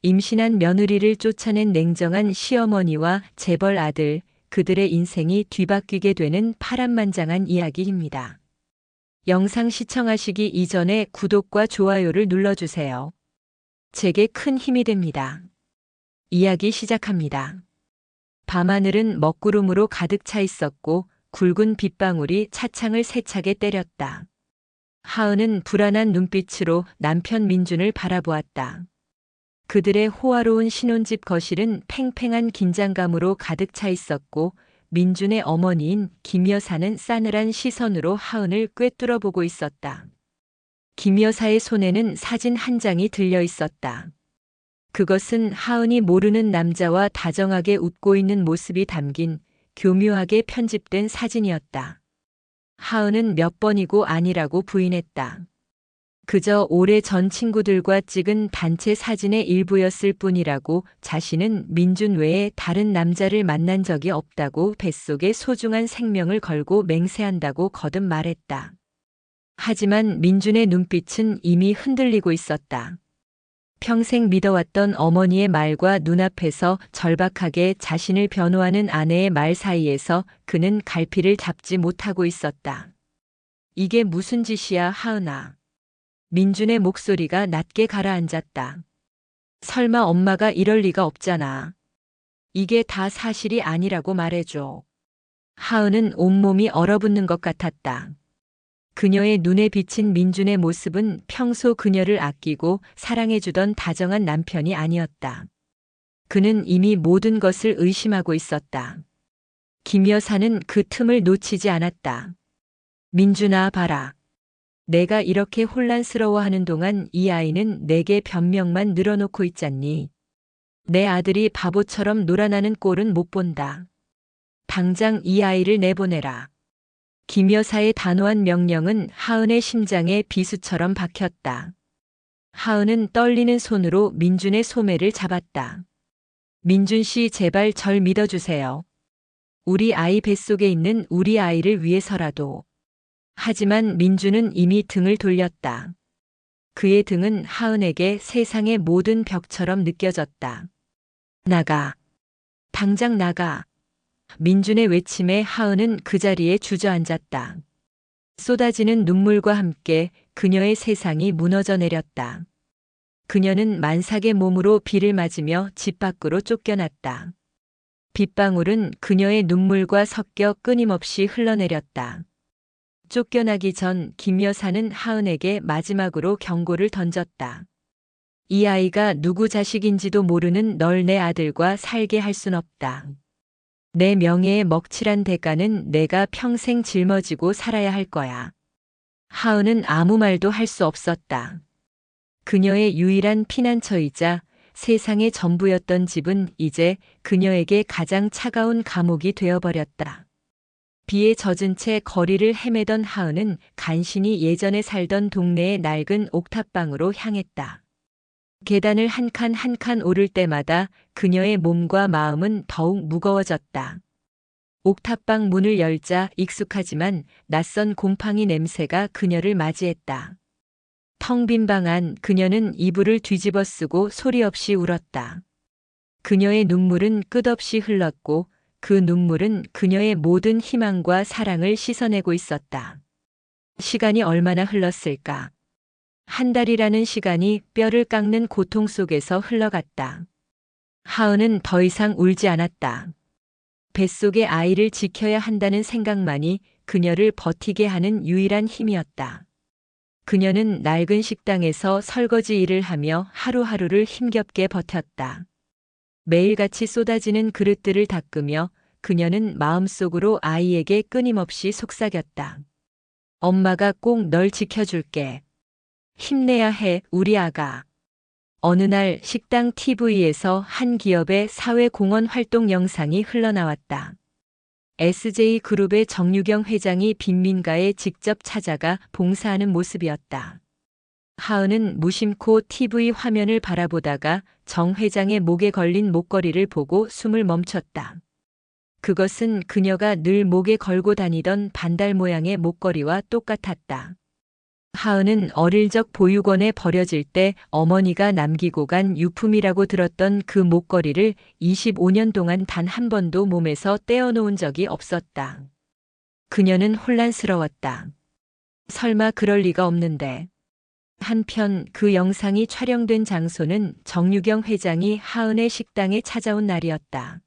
임신한 며느리를 쫓아낸 냉정한 시어머니와 재벌 아들, 그들의 인생이 뒤바뀌게 되는 파란만장한 이야기입니다. 영상 시청하시기 이전에 구독과 좋아요를 눌러주세요. 제게 큰 힘이 됩니다. 이야기 시작합니다. 밤하늘은 먹구름으로 가득 차 있었고 굵은 빗방울이 차창을 세차게 때렸다. 하은은 불안한 눈빛으로 남편 민준을 바라보았다. 그들의 호화로운 신혼집 거실은 팽팽한 긴장감으로 가득 차 있었고 민준의 어머니인 김 여사는 싸늘한 시선으로 하은을 꿰뚫어 보고 있었다. 김 여사의 손에는 사진 한 장이 들려 있었다. 그것은 하은이 모르는 남자와 다정하게 웃고 있는 모습이 담긴 교묘하게 편집된 사진이었다. 하은은 몇 번이고 아니라고 부인했다. 그저 오래전 친구들과 찍은 단체 사진의 일부였을 뿐이라고, 자신은 민준 외에 다른 남자를 만난 적이 없다고 뱃속에 소중한 생명을 걸고 맹세한다고 거듭 말했다. 하지만 민준의 눈빛은 이미 흔들리고 있었다. 평생 믿어왔던 어머니의 말과 눈앞에서 절박하게 자신을 변호하는 아내의 말 사이에서 그는 갈피를 잡지 못하고 있었다. 이게 무슨 짓이야, 하은아. 민준의 목소리가 낮게 가라앉았다. 설마 엄마가 이럴 리가 없잖아. 이게 다 사실이 아니라고 말해줘. 하은은 온몸이 얼어붙는 것 같았다. 그녀의 눈에 비친 민준의 모습은 평소 그녀를 아끼고 사랑해주던 다정한 남편이 아니었다. 그는 이미 모든 것을 의심하고 있었다. 김 여사는 그 틈을 놓치지 않았다. 민준아, 봐라. 내가 이렇게 혼란스러워하는 동안 이 아이는 내게 변명만 늘어놓고 있잖니. 내 아들이 바보처럼 놀아나는 꼴은 못 본다. 당장 이 아이를 내보내라. 김 여사의 단호한 명령은 하은의 심장에 비수처럼 박혔다. 하은은 떨리는 손으로 민준의 소매를 잡았다. 민준 씨, 제발 절 믿어주세요. 우리 아이 뱃속에 있는 우리 아이를 위해서라도. 하지만 민준은 이미 등을 돌렸다. 그의 등은 하은에게 세상의 모든 벽처럼 느껴졌다. 나가. 당장 나가. 민준의 외침에 하은은 그 자리에 주저앉았다. 쏟아지는 눈물과 함께 그녀의 세상이 무너져 내렸다. 그녀는 만삭의 몸으로 비를 맞으며 집 밖으로 쫓겨났다. 빗방울은 그녀의 눈물과 섞여 끊임없이 흘러내렸다. 쫓겨나기 전 김 여사는 하은에게 마지막으로 경고를 던졌다. 이 아이가 누구 자식인지도 모르는 널 내 아들과 살게 할 순 없다. 내 명예의 먹칠한 대가는 내가 평생 짊어지고 살아야 할 거야. 하은은 아무 말도 할 수 없었다. 그녀의 유일한 피난처이자 세상의 전부였던 집은 이제 그녀에게 가장 차가운 감옥이 되어버렸다. 비에 젖은 채 거리를 헤매던 하은은 간신히 예전에 살던 동네의 낡은 옥탑방으로 향했다. 계단을 한 칸 한 칸 오를 때마다 그녀의 몸과 마음은 더욱 무거워졌다. 옥탑방 문을 열자 익숙하지만 낯선 곰팡이 냄새가 그녀를 맞이했다. 텅 빈 방 안 그녀는 이불을 뒤집어 쓰고 소리 없이 울었다. 그녀의 눈물은 끝없이 흘렀고 그 눈물은 그녀의 모든 희망과 사랑을 씻어내고 있었다. 시간이 얼마나 흘렀을까? 한 달이라는 시간이 뼈를 깎는 고통 속에서 흘러갔다. 하은은 더 이상 울지 않았다. 뱃속의 아이를 지켜야 한다는 생각만이 그녀를 버티게 하는 유일한 힘이었다. 그녀는 낡은 식당에서 설거지 일을 하며 하루하루를 힘겹게 버텼다. 매일같이 쏟아지는 그릇들을 닦으며 그녀는 마음속으로 아이에게 끊임없이 속삭였다. 엄마가 꼭 널 지켜줄게. 힘내야 해, 우리 아가. 어느 날 식당 TV에서 한 기업의 사회공헌 활동 영상이 흘러나왔다. SJ그룹의 정유경 회장이 빈민가에 직접 찾아가 봉사하는 모습이었다. 하은은 무심코 TV 화면을 바라보다가 정 회장의 목에 걸린 목걸이를 보고 숨을 멈췄다. 그것은 그녀가 늘 목에 걸고 다니던 반달 모양의 목걸이와 똑같았다. 하은은 어릴 적 보육원에 버려질 때 어머니가 남기고 간 유품이라고 들었던 그 목걸이를 25년 동안 단 한 번도 몸에서 떼어놓은 적이 없었다. 그녀는 혼란스러웠다. 설마 그럴 리가 없는데. 한편 그 영상이 촬영된 장소는 정유경 회장이 하은의 식당에 찾아온 날이었다.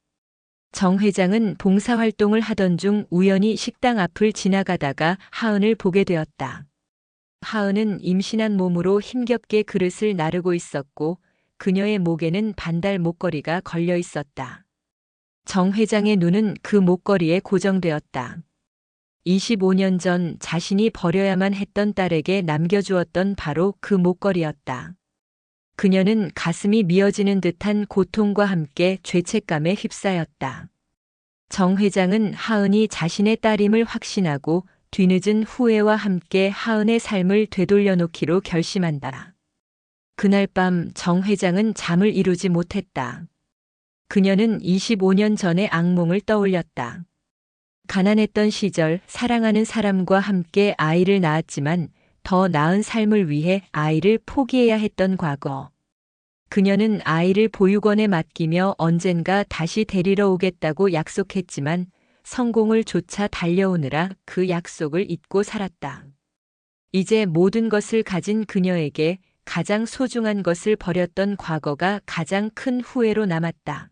정 회장은 봉사활동을 하던 중 우연히 식당 앞을 지나가다가 하은을 보게 되었다. 하은은 임신한 몸으로 힘겹게 그릇을 나르고 있었고 그녀의 목에는 반달 목걸이가 걸려 있었다. 정 회장의 눈은 그 목걸이에 고정되었다. 25년 전 자신이 버려야만 했던 딸에게 남겨주었던 바로 그 목걸이였다. 그녀는 가슴이 미어지는 듯한 고통과 함께 죄책감에 휩싸였다. 정 회장은 하은이 자신의 딸임을 확신하고 뒤늦은 후회와 함께 하은의 삶을 되돌려 놓기로 결심한다. 그날 밤 정 회장은 잠을 이루지 못했다. 그녀는 25년 전의 악몽을 떠올렸다. 가난했던 시절 사랑하는 사람과 함께 아이를 낳았지만 더 나은 삶을 위해 아이를 포기해야 했던 과거. 그녀는 아이를 보육원에 맡기며 언젠가 다시 데리러 오겠다고 약속했지만 성공을 쫓아 달려오느라 그 약속을 잊고 살았다. 이제 모든 것을 가진 그녀에게 가장 소중한 것을 버렸던 과거가 가장 큰 후회로 남았다.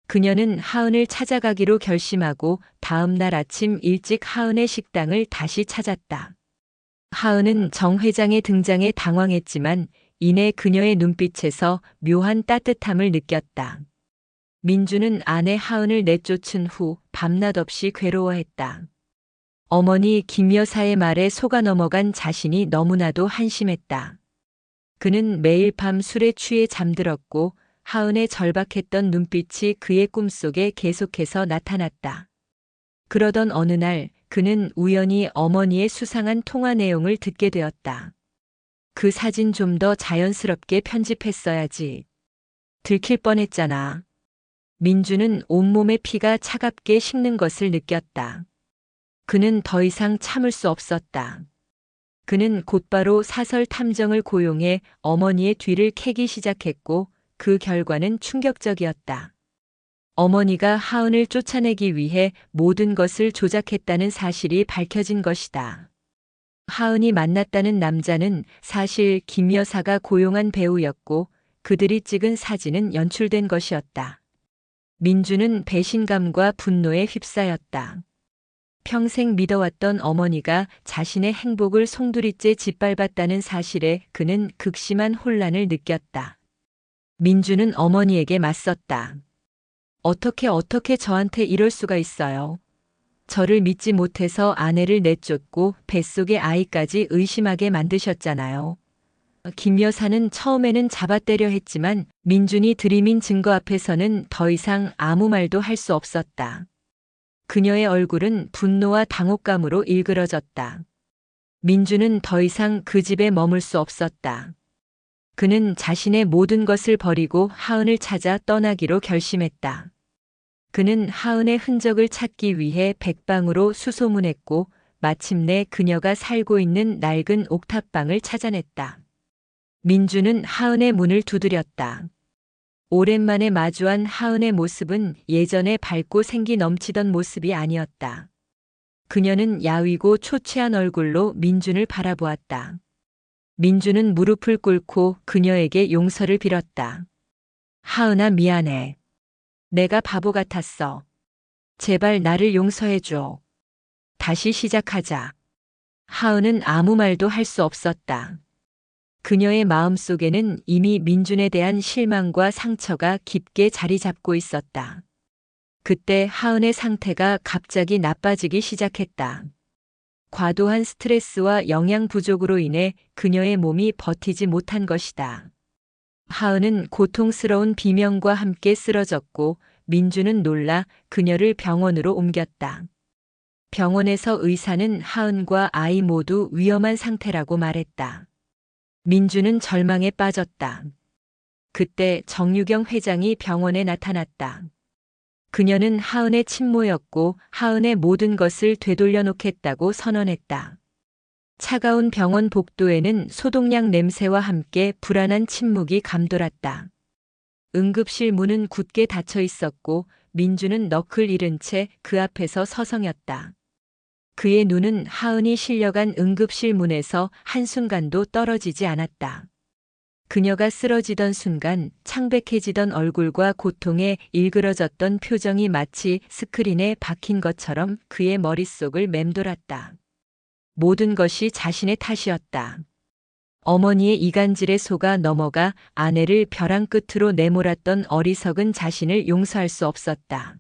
그녀는 하은을 찾아가기로 결심하고 다음 날 아침 일찍 하은의 식당을 다시 찾았다. 하은은 정 회장의 등장에 당황했지만 이내 그녀의 눈빛에서 묘한 따뜻함을 느꼈다. 민주는 아내 하은을 내쫓은 후 밤낮 없이 괴로워했다. 어머니 김 여사의 말에 속아 넘어간 자신이 너무나도 한심했다. 그는 매일 밤 술에 취해 잠들었고 하은의 절박했던 눈빛이 그의 꿈속에 계속해서 나타났다. 그러던 어느 날 그는 우연히 어머니의 수상한 통화 내용을 듣게 되었다. 그 사진 좀 더 자연스럽게 편집했어야지. 들킬 뻔했잖아. 민주는 온몸의 피가 차갑게 식는 것을 느꼈다. 그는 더 이상 참을 수 없었다. 그는 곧바로 사설 탐정을 고용해 어머니의 뒤를 캐기 시작했고 그 결과는 충격적이었다. 어머니가 하은을 쫓아내기 위해 모든 것을 조작했다는 사실이 밝혀진 것이다. 하은이 만났다는 남자는 사실 김 여사가 고용한 배우였고 그들이 찍은 사진은 연출된 것이었다. 민주는 배신감과 분노에 휩싸였다. 평생 믿어왔던 어머니가 자신의 행복을 송두리째 짓밟았다는 사실에 그는 극심한 혼란을 느꼈다. 민주는 어머니에게 맞섰다. 어떻게 저한테 이럴 수가 있어요? 저를 믿지 못해서 아내를 내쫓고 뱃속의 아이까지 의심하게 만드셨잖아요. 김 여사는 처음에는 잡아떼려 했지만 민준이 들이민 증거 앞에서는 더 이상 아무 말도 할 수 없었다. 그녀의 얼굴은 분노와 당혹감으로 일그러졌다. 민주는 더 이상 그 집에 머물 수 없었다. 그는 자신의 모든 것을 버리고 하은을 찾아 떠나기로 결심했다. 그는 하은의 흔적을 찾기 위해 백방으로 수소문했고 마침내 그녀가 살고 있는 낡은 옥탑방을 찾아냈다. 민주는 하은의 문을 두드렸다. 오랜만에 마주한 하은의 모습은 예전의 밝고 생기 넘치던 모습이 아니었다. 그녀는 야위고 초췌한 얼굴로 민준을 바라보았다. 민주는 무릎을 꿇고 그녀에게 용서를 빌었다. 하은아, 미안해. 내가 바보 같았어. 제발 나를 용서해줘. 다시 시작하자. 하은은 아무 말도 할 수 없었다. 그녀의 마음속에는 이미 민준에 대한 실망과 상처가 깊게 자리 잡고 있었다. 그때 하은의 상태가 갑자기 나빠지기 시작했다. 과도한 스트레스와 영양 부족으로 인해 그녀의 몸이 버티지 못한 것이다. 하은은 고통스러운 비명과 함께 쓰러졌고 민주는 놀라 그녀를 병원으로 옮겼다. 병원에서 의사는 하은과 아이 모두 위험한 상태라고 말했다. 민주는 절망에 빠졌다. 그때 정유경 회장이 병원에 나타났다. 그녀는 하은의 친모였고 하은의 모든 것을 되돌려 놓겠다고 선언했다. 차가운 병원 복도에는 소독약 냄새와 함께 불안한 침묵이 감돌았다. 응급실 문은 굳게 닫혀 있었고 민주는 넋을 잃은 채 그 앞에서 서성였다. 그의 눈은 하은이 실려간 응급실 문에서 한순간도 떨어지지 않았다. 그녀가 쓰러지던 순간 창백해지던 얼굴과 고통에 일그러졌던 표정이 마치 스크린에 박힌 것처럼 그의 머릿속을 맴돌았다. 모든 것이 자신의 탓이었다. 어머니의 이간질에 속아 넘어가 아내를 벼랑 끝으로 내몰았던 어리석은 자신을 용서할 수 없었다.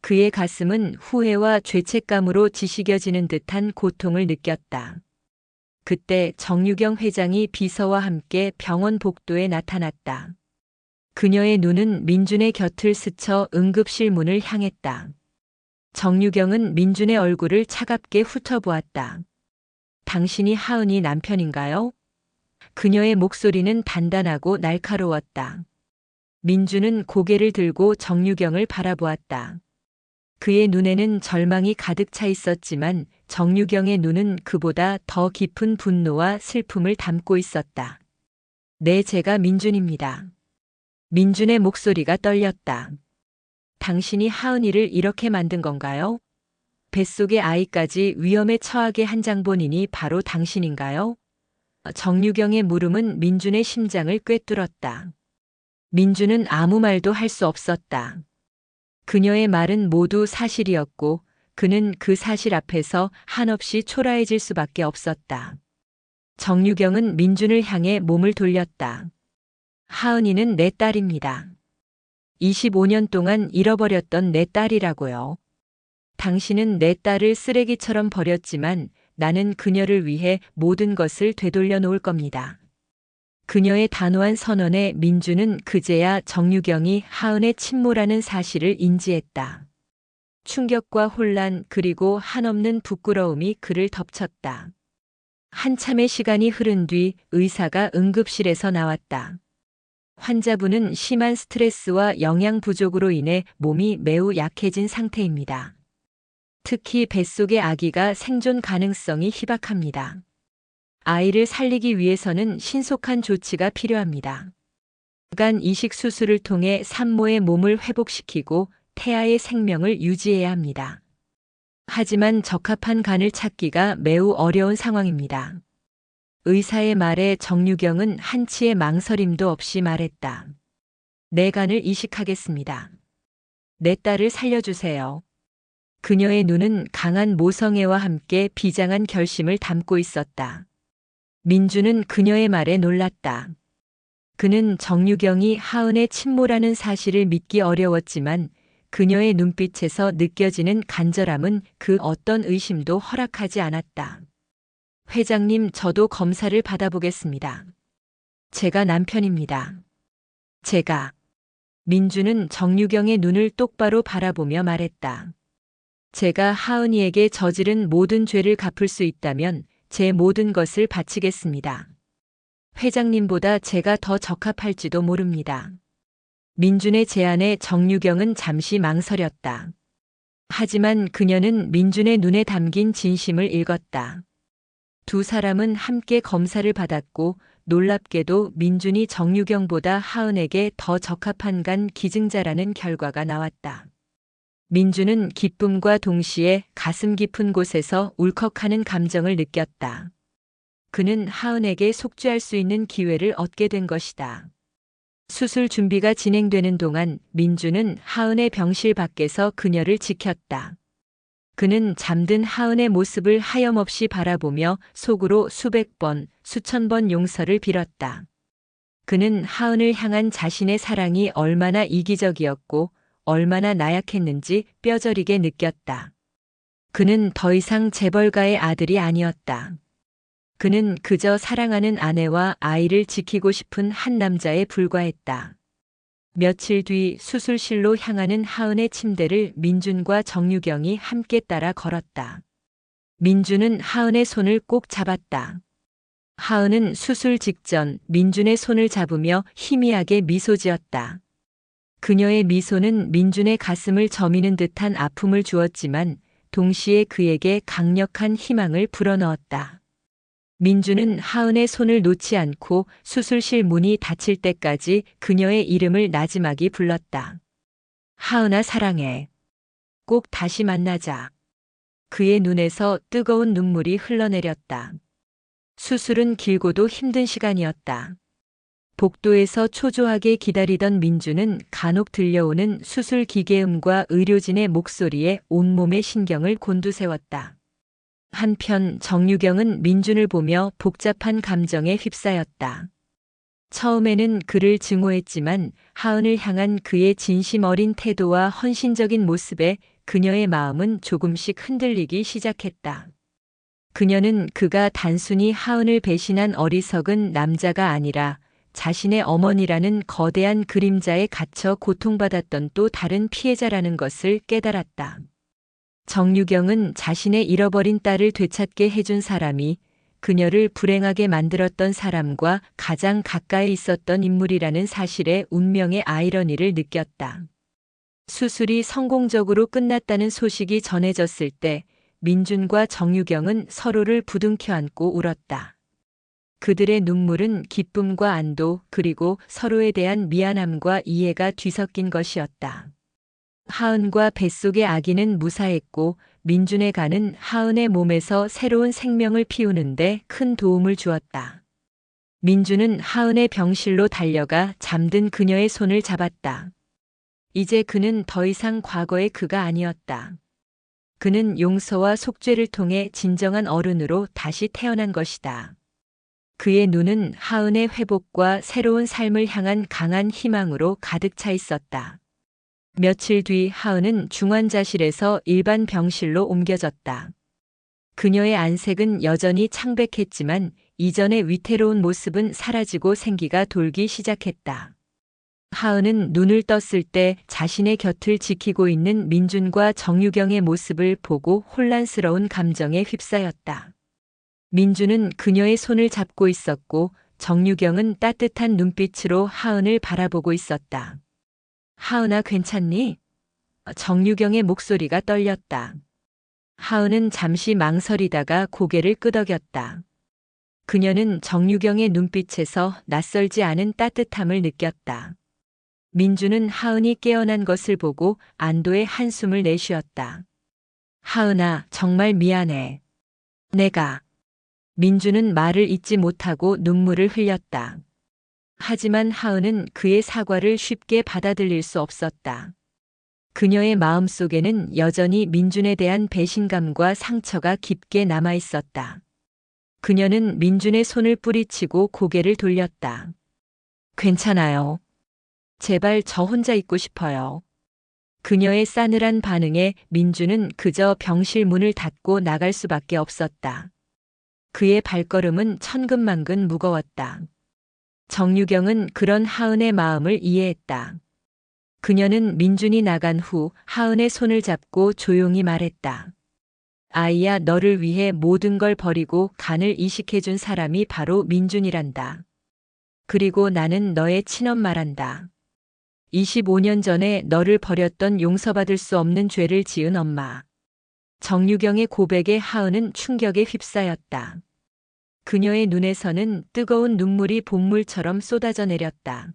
그의 가슴은 후회와 죄책감으로 지식여지는 듯한 고통을 느꼈다. 그때 정유경 회장이 비서와 함께 병원 복도에 나타났다. 그녀의 눈은 민준의 곁을 스쳐 응급실 문을 향했다. 정유경은 민준의 얼굴을 차갑게 훑어보았다. 당신이 하은이 남편인가요? 그녀의 목소리는 단단하고 날카로웠다. 민준은 고개를 들고 정유경을 바라보았다. 그의 눈에는 절망이 가득 차 있었지만 정유경의 눈은 그보다 더 깊은 분노와 슬픔을 담고 있었다. 네, 제가 민준입니다. 민준의 목소리가 떨렸다. 당신이 하은이를 이렇게 만든 건가요? 뱃속의 아이까지 위험에 처하게 한 장본인이 바로 당신인가요? 정유경의 물음은 민준의 심장을 꿰뚫었다. 민준은 아무 말도 할 수 없었다. 그녀의 말은 모두 사실이었고 그는 그 사실 앞에서 한없이 초라해질 수밖에 없었다. 정유경은 민준을 향해 몸을 돌렸다. 하은이는 내 딸입니다. 25년 동안 잃어버렸던 내 딸이라고요. 당신은 내 딸을 쓰레기처럼 버렸지만 나는 그녀를 위해 모든 것을 되돌려 놓을 겁니다. 그녀의 단호한 선언에 민주는 그제야 정유경이 하은의 친모라는 사실을 인지했다. 충격과 혼란 그리고 한없는 부끄러움이 그를 덮쳤다. 한참의 시간이 흐른 뒤 의사가 응급실에서 나왔다. 환자분은 심한 스트레스와 영양 부족으로 인해 몸이 매우 약해진 상태입니다. 특히 뱃속의 아기가 생존 가능성이 희박합니다. 아이를 살리기 위해서는 신속한 조치가 필요합니다. 간 이식 수술을 통해 산모의 몸을 회복시키고 태아의 생명을 유지해야 합니다. 하지만 적합한 간을 찾기가 매우 어려운 상황입니다. 의사의 말에 정유경은 한치의 망설임도 없이 말했다. 내 간을 이식하겠습니다. 내 딸을 살려주세요. 그녀의 눈은 강한 모성애와 함께 비장한 결심을 담고 있었다. 민주는 그녀의 말에 놀랐다. 그는 정유경이 하은의 친모라는 사실을 믿기 어려웠지만 그녀의 눈빛에서 느껴지는 간절함은 그 어떤 의심도 허락하지 않았다. 회장님, 저도 검사를 받아보겠습니다. 제가 남편입니다. 제가. 민주는 정유경의 눈을 똑바로 바라보며 말했다. 제가 하은이에게 저지른 모든 죄를 갚을 수 있다면 제 모든 것을 바치겠습니다. 회장님보다 제가 더 적합할지도 모릅니다. 민준의 제안에 정유경은 잠시 망설였다. 하지만 그녀는 민준의 눈에 담긴 진심을 읽었다. 두 사람은 함께 검사를 받았고 놀랍게도 민준이 정유경보다 하은에게 더 적합한 간 기증자라는 결과가 나왔다. 민주는 기쁨과 동시에 가슴 깊은 곳에서 울컥하는 감정을 느꼈다. 그는 하은에게 속죄할 수 있는 기회를 얻게 된 것이다. 수술 준비가 진행되는 동안 민주는 하은의 병실 밖에서 그녀를 지켰다. 그는 잠든 하은의 모습을 하염없이 바라보며 속으로 수백 번, 수천 번 용서를 빌었다. 그는 하은을 향한 자신의 사랑이 얼마나 이기적이었고 얼마나 나약했는지 뼈저리게 느꼈다. 그는 더 이상 재벌가의 아들이 아니었다. 그는 그저 사랑하는 아내와 아이를 지키고 싶은 한 남자에 불과했다. 며칠 뒤 수술실로 향하는 하은의 침대를 민준과 정유경이 함께 따라 걸었다. 민준은 하은의 손을 꼭 잡았다. 하은은 수술 직전 민준의 손을 잡으며 희미하게 미소 지었다. 그녀의 미소는 민준의 가슴을 저미는 듯한 아픔을 주었지만 동시에 그에게 강력한 희망을 불어넣었다. 민주는 하은의 손을 놓지 않고 수술실 문이 닫힐 때까지 그녀의 이름을 나지막이 불렀다. 하은아 사랑해. 꼭 다시 만나자. 그의 눈에서 뜨거운 눈물이 흘러내렸다. 수술은 길고도 힘든 시간이었다. 복도에서 초조하게 기다리던 민주는 간혹 들려오는 수술 기계음과 의료진의 목소리에 온몸의 신경을 곤두세웠다. 한편 정유경은 민준을 보며 복잡한 감정에 휩싸였다. 처음에는 그를 증오했지만 하은을 향한 그의 진심 어린 태도와 헌신적인 모습에 그녀의 마음은 조금씩 흔들리기 시작했다. 그녀는 그가 단순히 하은을 배신한 어리석은 남자가 아니라 자신의 어머니라는 거대한 그림자에 갇혀 고통받았던 또 다른 피해자라는 것을 깨달았다. 정유경은 자신의 잃어버린 딸을 되찾게 해준 사람이 그녀를 불행하게 만들었던 사람과 가장 가까이 있었던 인물이라는 사실에 운명의 아이러니를 느꼈다. 수술이 성공적으로 끝났다는 소식이 전해졌을 때 민준과 정유경은 서로를 부둥켜 안고 울었다. 그들의 눈물은 기쁨과 안도 그리고 서로에 대한 미안함과 이해가 뒤섞인 것이었다. 하은과 뱃속의 아기는 무사했고 민준의 간은 하은의 몸에서 새로운 생명을 피우는데 큰 도움을 주었다. 민준은 하은의 병실로 달려가 잠든 그녀의 손을 잡았다. 이제 그는 더 이상 과거의 그가 아니었다. 그는 용서와 속죄를 통해 진정한 어른으로 다시 태어난 것이다. 그의 눈은 하은의 회복과 새로운 삶을 향한 강한 희망으로 가득 차 있었다. 며칠 뒤 하은은 중환자실에서 일반 병실로 옮겨졌다. 그녀의 안색은 여전히 창백했지만 이전의 위태로운 모습은 사라지고 생기가 돌기 시작했다. 하은은 눈을 떴을 때 자신의 곁을 지키고 있는 민준과 정유경의 모습을 보고 혼란스러운 감정에 휩싸였다. 민준은 그녀의 손을 잡고 있었고 정유경은 따뜻한 눈빛으로 하은을 바라보고 있었다. 하은아 괜찮니? 정유경의 목소리가 떨렸다. 하은은 잠시 망설이다가 고개를 끄덕였다. 그녀는 정유경의 눈빛에서 낯설지 않은 따뜻함을 느꼈다. 민주는 하은이 깨어난 것을 보고 안도의 한숨을 내쉬었다. 하은아, 정말 미안해. 내가. 민주는 말을 잇지 못하고 눈물을 흘렸다. 하지만 하은은 그의 사과를 쉽게 받아들일 수 없었다. 그녀의 마음속에는 여전히 민준에 대한 배신감과 상처가 깊게 남아 있었다. 그녀는 민준의 손을 뿌리치고 고개를 돌렸다. 괜찮아요. 제발 저 혼자 있고 싶어요. 그녀의 싸늘한 반응에 민준은 그저 병실 문을 닫고 나갈 수밖에 없었다. 그의 발걸음은 천근만근 무거웠다. 정유경은 그런 하은의 마음을 이해했다. 그녀는 민준이 나간 후 하은의 손을 잡고 조용히 말했다. 아이야, 너를 위해 모든 걸 버리고 간을 이식해준 사람이 바로 민준이란다. 그리고 나는 너의 친엄마란다. 25년 전에 너를 버렸던 용서받을 수 없는 죄를 지은 엄마. 정유경의 고백에 하은은 충격에 휩싸였다. 그녀의 눈에서는 뜨거운 눈물이 본물처럼 쏟아져 내렸다.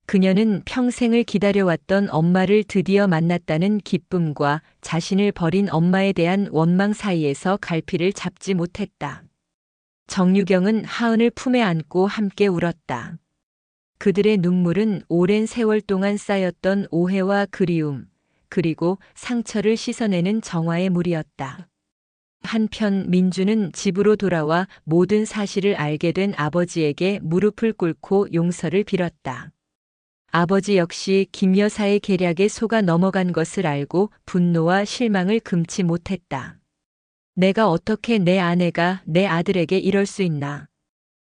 그녀는 평생을 기다려왔던 엄마를 드디어 만났다는 기쁨과 자신을 버린 엄마에 대한 원망 사이에서 갈피를 잡지 못했다. 정유경은 하은을 품에 안고 함께 울었다. 그들의 눈물은 오랜 세월 동안 쌓였던 오해와 그리움, 그리고 상처를 씻어내는 정화의 물이었다. 한편 민주는 집으로 돌아와 모든 사실을 알게 된 아버지에게 무릎을 꿇고 용서를 빌었다. 아버지 역시 김 여사의 계략에 속아 넘어간 것을 알고 분노와 실망을 금치 못했다. 내가 어떻게 내 아내가 내 아들에게 이럴 수 있나.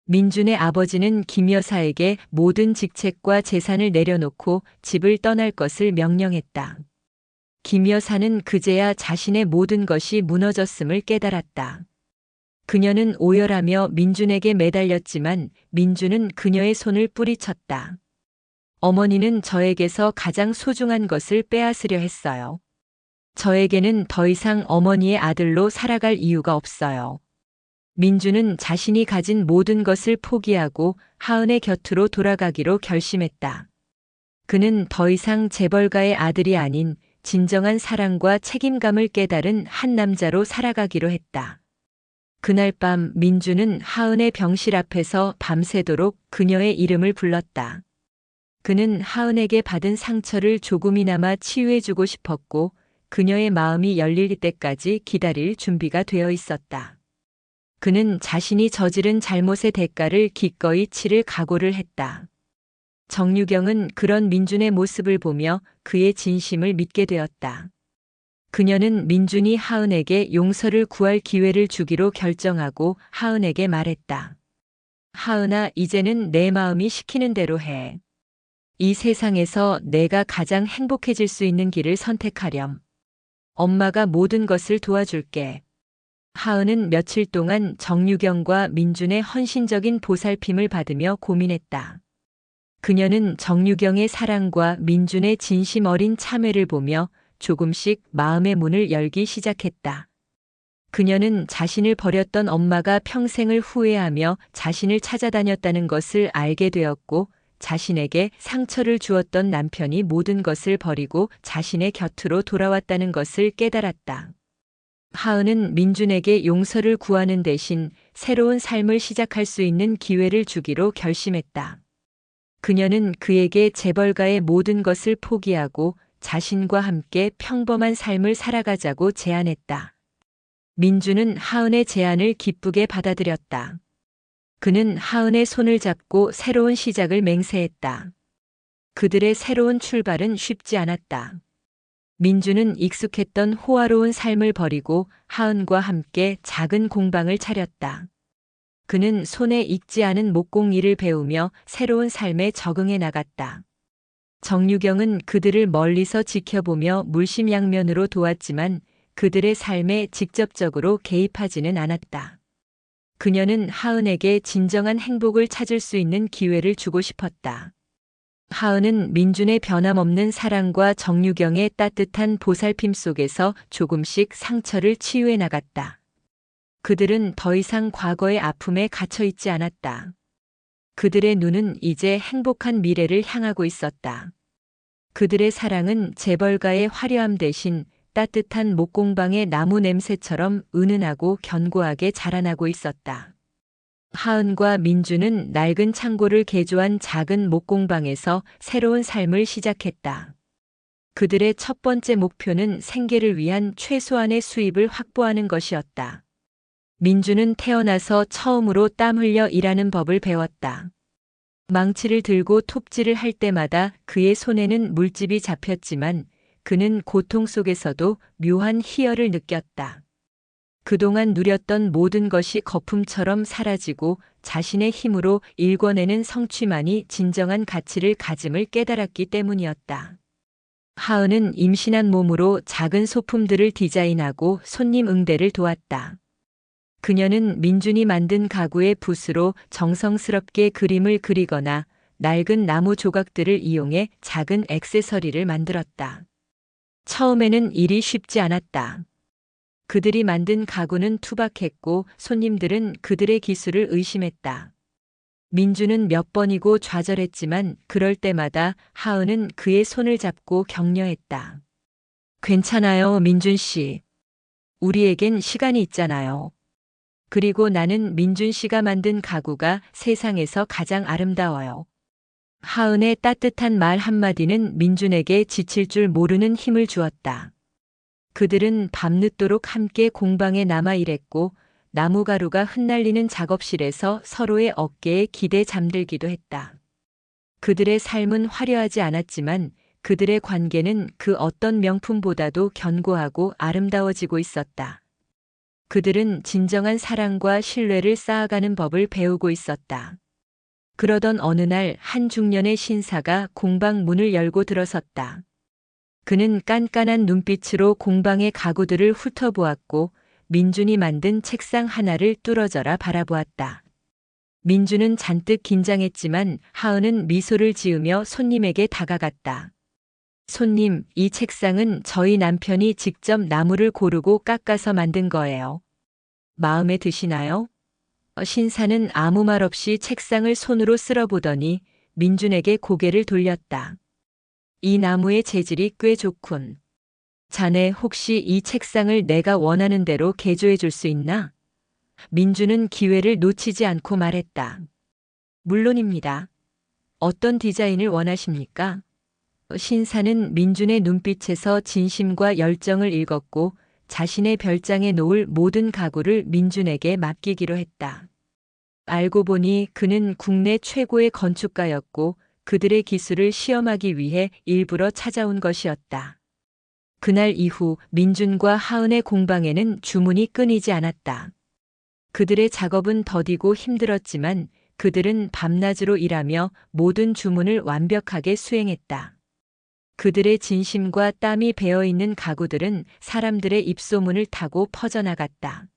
민준의 아버지는 김 여사에게 모든 직책과 재산을 내려놓고 집을 떠날 것을 명령했다. 김 여사는 그제야 자신의 모든 것이 무너졌음을 깨달았다. 그녀는 오열하며 민준에게 매달렸지만 민준은 그녀의 손을 뿌리쳤다. 어머니는 저에게서 가장 소중한 것을 빼앗으려 했어요. 저에게는 더 이상 어머니의 아들로 살아갈 이유가 없어요. 민주는 자신이 가진 모든 것을 포기하고 하은의 곁으로 돌아가기로 결심했다. 그는 더 이상 재벌가의 아들이 아닌 진정한 사랑과 책임감을 깨달은 한 남자로 살아가기로 했다. 그날 밤 민주는 하은의 병실 앞에서 밤새도록 그녀의 이름을 불렀다. 그는 하은에게 받은 상처를 조금이나마 치유해주고 싶었고 그녀의 마음이 열릴 때까지 기다릴 준비가 되어 있었다. 그는 자신이 저지른 잘못의 대가를 기꺼이 치를 각오를 했다. 정유경은 그런 민준의 모습을 보며 그의 진심을 믿게 되었다. 그녀는 민준이 하은에게 용서를 구할 기회를 주기로 결정하고 하은에게 말했다. 하은아, 이제는 내 마음이 시키는 대로 해. 이 세상에서 내가 가장 행복해질 수 있는 길을 선택하렴. 엄마가 모든 것을 도와줄게. 하은은 며칠 동안 정유경과 민준의 헌신적인 보살핌을 받으며 고민했다. 그녀는 정유경의 사랑과 민준의 진심 어린 참회를 보며 조금씩 마음의 문을 열기 시작했다. 그녀는 자신을 버렸던 엄마가 평생을 후회하며 자신을 찾아다녔다는 것을 알게 되었고 자신에게 상처를 주었던 남편이 모든 것을 버리고 자신의 곁으로 돌아왔다는 것을 깨달았다. 하은은 민준에게 용서를 구하는 대신 새로운 삶을 시작할 수 있는 기회를 주기로 결심했다. 그녀는 그에게 재벌가의 모든 것을 포기하고 자신과 함께 평범한 삶을 살아가자고 제안했다. 민준은 하은의 제안을 기쁘게 받아들였다. 그는 하은의 손을 잡고 새로운 시작을 맹세했다. 그들의 새로운 출발은 쉽지 않았다. 민준은 익숙했던 호화로운 삶을 버리고 하은과 함께 작은 공방을 차렸다. 그는 손에 익지 않은 목공일을 배우며 새로운 삶에 적응해 나갔다. 정유경은 그들을 멀리서 지켜보며 물심양면으로 도왔지만 그들의 삶에 직접적으로 개입하지는 않았다. 그녀는 하은에게 진정한 행복을 찾을 수 있는 기회를 주고 싶었다. 하은은 민준의 변함없는 사랑과 정유경의 따뜻한 보살핌 속에서 조금씩 상처를 치유해 나갔다. 그들은 더 이상 과거의 아픔에 갇혀 있지 않았다. 그들의 눈은 이제 행복한 미래를 향하고 있었다. 그들의 사랑은 재벌가의 화려함 대신 따뜻한 목공방의 나무 냄새처럼 은은하고 견고하게 자라나고 있었다. 하은과 민주는 낡은 창고를 개조한 작은 목공방에서 새로운 삶을 시작했다. 그들의 첫 번째 목표는 생계를 위한 최소한의 수입을 확보하는 것이었다. 민주는 태어나서 처음으로 땀 흘려 일하는 법을 배웠다. 망치를 들고 톱질을 할 때마다 그의 손에는 물집이 잡혔지만 그는 고통 속에서도 묘한 희열을 느꼈다. 그동안 누렸던 모든 것이 거품처럼 사라지고 자신의 힘으로 일궈내는 성취만이 진정한 가치를 가짐을 깨달았기 때문이었다. 하은은 임신한 몸으로 작은 소품들을 디자인하고 손님 응대를 도왔다. 그녀는 민준이 만든 가구의 붓으로 정성스럽게 그림을 그리거나 낡은 나무 조각들을 이용해 작은 액세서리를 만들었다. 처음에는 일이 쉽지 않았다. 그들이 만든 가구는 투박했고 손님들은 그들의 기술을 의심했다. 민주는 몇 번이고 좌절했지만 그럴 때마다 하은은 그의 손을 잡고 격려했다. 괜찮아요, 민준 씨. 우리에겐 시간이 있잖아요. 그리고 나는 민준 씨가 만든 가구가 세상에서 가장 아름다워요. 하은의 따뜻한 말 한마디는 민준에게 지칠 줄 모르는 힘을 주었다. 그들은 밤늦도록 함께 공방에 남아 일했고 나무가루가 흩날리는 작업실에서 서로의 어깨에 기대 잠들기도 했다. 그들의 삶은 화려하지 않았지만 그들의 관계는 그 어떤 명품보다도 견고하고 아름다워지고 있었다. 그들은 진정한 사랑과 신뢰를 쌓아가는 법을 배우고 있었다. 그러던 어느 날 한 중년의 신사가 공방 문을 열고 들어섰다. 그는 깐깐한 눈빛으로 공방의 가구들을 훑어보았고 민준이 만든 책상 하나를 뚫어져라 바라보았다. 민준은 잔뜩 긴장했지만 하은은 미소를 지으며 손님에게 다가갔다. 손님, 이 책상은 저희 남편이 직접 나무를 고르고 깎아서 만든 거예요. 마음에 드시나요? 신사는 아무 말 없이 책상을 손으로 쓸어보더니 민준에게 고개를 돌렸다. 이 나무의 재질이 꽤 좋군. 자네 혹시 이 책상을 내가 원하는 대로 개조해 줄 수 있나? 민준은 기회를 놓치지 않고 말했다. 물론입니다. 어떤 디자인을 원하십니까? 신사는 민준의 눈빛에서 진심과 열정을 읽었고 자신의 별장에 놓을 모든 가구를 민준에게 맡기기로 했다. 알고 보니 그는 국내 최고의 건축가였고 그들의 기술을 시험하기 위해 일부러 찾아온 것이었다. 그날 이후 민준과 하은의 공방에는 주문이 끊이지 않았다. 그들의 작업은 더디고 힘들었지만 그들은 밤낮으로 일하며 모든 주문을 완벽하게 수행했다. 그들의 진심과 땀이 배어있는 가구들은 사람들의 입소문을 타고 퍼져나갔다.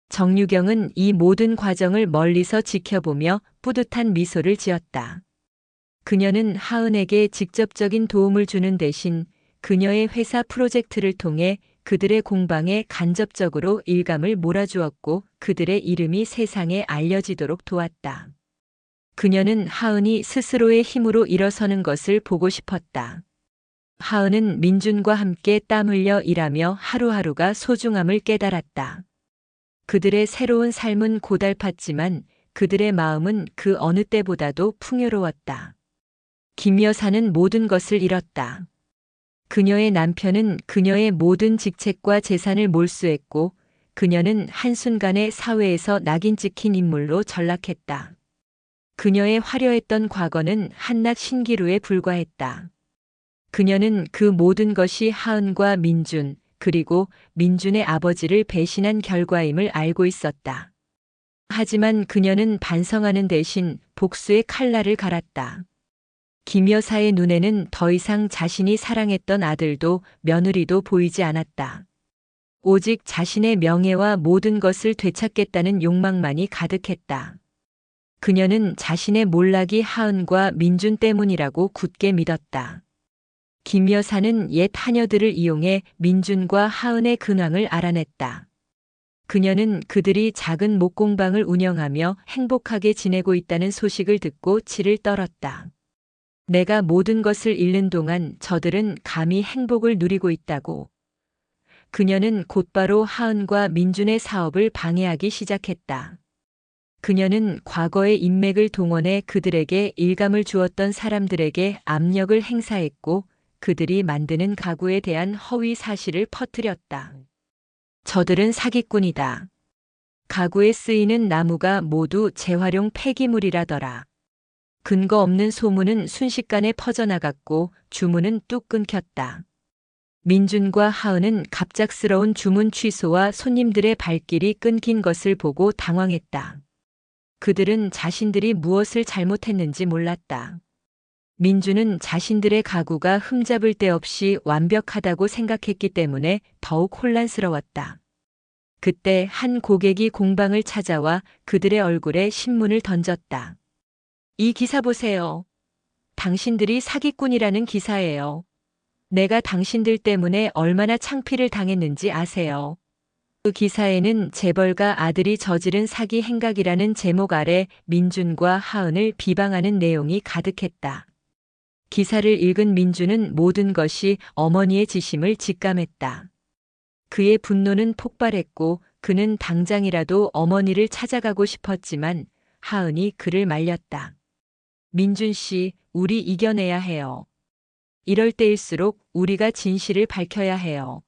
정유경은 이 모든 과정을 멀리서 지켜보며 뿌듯한 미소를 지었다. 그녀는 하은에게 직접적인 도움을 주는 대신 그녀의 회사 프로젝트를 통해 그들의 공방에 간접적으로 일감을 몰아주었고 그들의 이름이 세상에 알려지도록 도왔다. 그녀는 하은이 스스로의 힘으로 일어서는 것을 보고 싶었다. 하은은 민준과 함께 땀 흘려 일하며 하루하루가 소중함을 깨달았다. 그들의 새로운 삶은 고달팠지만 그들의 마음은 그 어느 때보다도 풍요로웠다. 김 여사는 모든 것을 잃었다. 그녀의 남편은 그녀의 모든 직책과 재산을 몰수했고 그녀는 한순간에 사회에서 낙인 찍힌 인물로 전락했다. 그녀의 화려했던 과거는 한낱 신기루에 불과했다. 그녀는 그 모든 것이 하은과 민준, 그리고 민준의 아버지를 배신한 결과임을 알고 있었다. 하지만 그녀는 반성하는 대신 복수의 칼날을 갈았다. 김 여사의 눈에는 더 이상 자신이 사랑했던 아들도 며느리도 보이지 않았다. 오직 자신의 명예와 모든 것을 되찾겠다는 욕망만이 가득했다. 그녀는 자신의 몰락이 하은과 민준 때문이라고 굳게 믿었다. 김 여사는 옛 하녀들을 이용해 민준과 하은의 근황을 알아냈다. 그녀는 그들이 작은 목공방을 운영하며 행복하게 지내고 있다는 소식을 듣고 치를 떨었다. 내가 모든 것을 잃는 동안 저들은 감히 행복을 누리고 있다고. 그녀는 곧바로 하은과 민준의 사업을 방해하기 시작했다. 그녀는 과거의 인맥을 동원해 그들에게 일감을 주었던 사람들에게 압력을 행사했고 그들이 만드는 가구에 대한 허위 사실을 퍼뜨렸다. 저들은 사기꾼이다. 가구에 쓰이는 나무가 모두 재활용 폐기물이라더라. 근거 없는 소문은 순식간에 퍼져나갔고 주문은 뚝 끊겼다. 민준과 하은은 갑작스러운 주문 취소와 손님들의 발길이 끊긴 것을 보고 당황했다. 그들은 자신들이 무엇을 잘못했는지 몰랐다. 민준은 자신들의 가구가 흠잡을 데 없이 완벽하다고 생각했기 때문에 더욱 혼란스러웠다. 그때 한 고객이 공방을 찾아와 그들의 얼굴에 신문을 던졌다. 이 기사 보세요. 당신들이 사기꾼이라는 기사예요. 내가 당신들 때문에 얼마나 창피를 당했는지 아세요? 그 기사에는 재벌가 아들이 저지른 사기 행각이라는 제목 아래 민준과 하은을 비방하는 내용이 가득했다. 기사를 읽은 민준은 모든 것이 어머니의 지심을 직감했다. 그의 분노는 폭발했고 그는 당장이라도 어머니를 찾아가고 싶었지만 하은이 그를 말렸다. 민준 씨, 우리 이겨내야 해요. 이럴 때일수록 우리가 진실을 밝혀야 해요.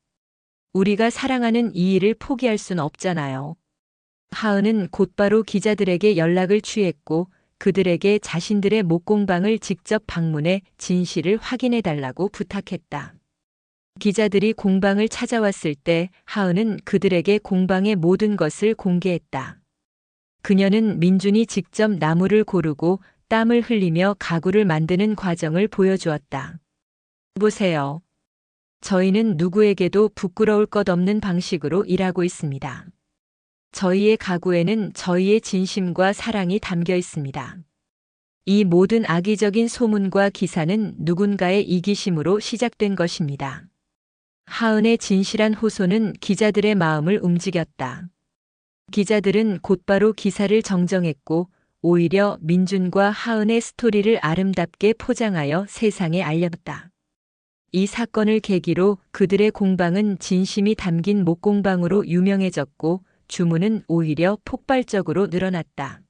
우리가 사랑하는 이 일을 포기할 순 없잖아요. 하은은 곧바로 기자들에게 연락을 취했고 그들에게 자신들의 목공방을 직접 방문해 진실을 확인해 달라고 부탁했다. 기자들이 공방을 찾아왔을 때 하은은 그들에게 공방의 모든 것을 공개했다. 그녀는 민준이 직접 나무를 고르고 땀을 흘리며 가구를 만드는 과정을 보여주었다. 보세요. 저희는 누구에게도 부끄러울 것 없는 방식으로 일하고 있습니다. 저희의 가구에는 저희의 진심과 사랑이 담겨 있습니다. 이 모든 악의적인 소문과 기사는 누군가의 이기심으로 시작된 것입니다. 하은의 진실한 호소는 기자들의 마음을 움직였다. 기자들은 곧바로 기사를 정정했고 오히려 민준과 하은의 스토리를 아름답게 포장하여 세상에 알렸다. 이 사건을 계기로 그들의 공방은 진심이 담긴 목공방으로 유명해졌고 주문은 오히려 폭발적으로 늘어났다.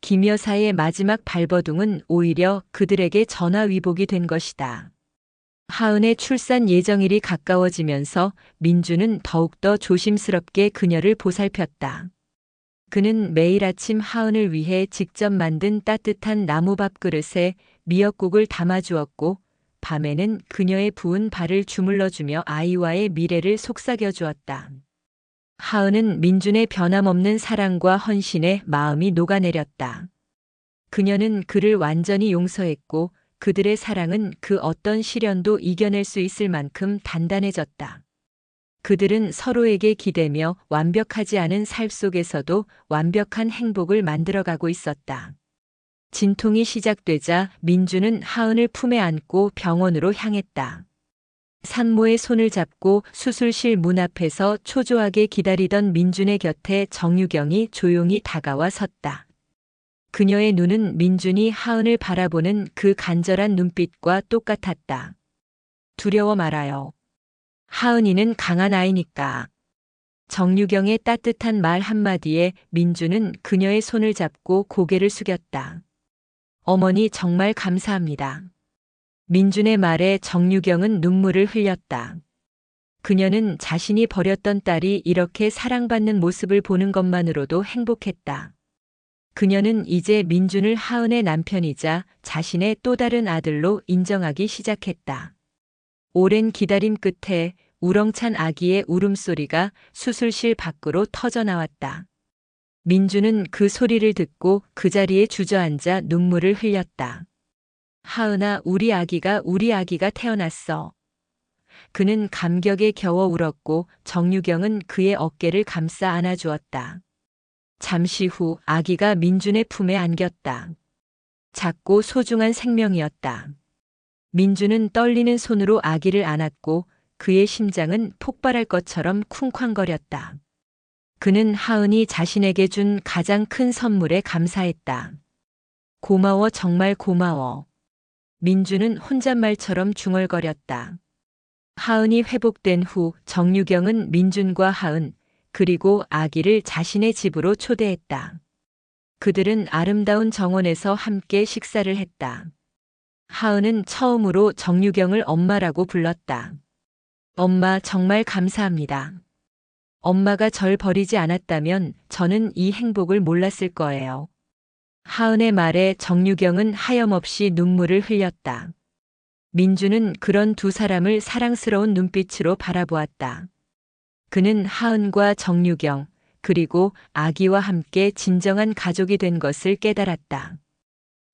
김 여사의 마지막 발버둥은 오히려 그들에게 전화위복이 된 것이다. 하은의 출산 예정일이 가까워지면서 민주는 더욱더 조심스럽게 그녀를 보살폈다. 그는 매일 아침 하은을 위해 직접 만든 따뜻한 나무밥 그릇에 미역국을 담아주었고 밤에는 그녀의 부은 발을 주물러주며 아이와의 미래를 속삭여 주었다. 하은은 민준의 변함없는 사랑과 헌신에 마음이 녹아내렸다. 그녀는 그를 완전히 용서했고 그들의 사랑은 그 어떤 시련도 이겨낼 수 있을 만큼 단단해졌다. 그들은 서로에게 기대며 완벽하지 않은 삶 속에서도 완벽한 행복을 만들어가고 있었다. 진통이 시작되자 민주는 하은을 품에 안고 병원으로 향했다. 산모의 손을 잡고 수술실 문 앞에서 초조하게 기다리던 민준의 곁에 정유경이 조용히 다가와 섰다. 그녀의 눈은 민준이 하은을 바라보는 그 간절한 눈빛과 똑같았다. 두려워 말아요. 하은이는 강한 아이니까. 정유경의 따뜻한 말 한마디에 민준은 그녀의 손을 잡고 고개를 숙였다. 어머니 정말 감사합니다. 민준의 말에 정유경은 눈물을 흘렸다. 그녀는 자신이 버렸던 딸이 이렇게 사랑받는 모습을 보는 것만으로도 행복했다. 그녀는 이제 민준을 하은의 남편이자 자신의 또 다른 아들로 인정하기 시작했다. 오랜 기다림 끝에 우렁찬 아기의 울음소리가 수술실 밖으로 터져나왔다. 민주는 그 소리를 듣고 그 자리에 주저앉아 눈물을 흘렸다. 하은아, 우리 아기가 태어났어. 그는 감격에 겨워 울었고 정유경은 그의 어깨를 감싸 안아주었다. 잠시 후 아기가 민준의 품에 안겼다. 작고 소중한 생명이었다. 민준은 떨리는 손으로 아기를 안았고 그의 심장은 폭발할 것처럼 쿵쾅거렸다. 그는 하은이 자신에게 준 가장 큰 선물에 감사했다. 고마워, 정말 고마워. 민주는 혼잣말처럼 중얼거렸다. 하은이 회복된 후 정유경은 민준과 하은 그리고 아기를 자신의 집으로 초대했다. 그들은 아름다운 정원에서 함께 식사를 했다. 하은은 처음으로 정유경을 엄마라고 불렀다. 엄마 정말 감사합니다. 엄마가 절 버리지 않았다면 저는 이 행복을 몰랐을 거예요. 하은의 말에 정유경은 하염없이 눈물을 흘렸다. 민주는 그런 두 사람을 사랑스러운 눈빛으로 바라보았다. 그는 하은과 정유경, 그리고 아기와 함께 진정한 가족이 된 것을 깨달았다.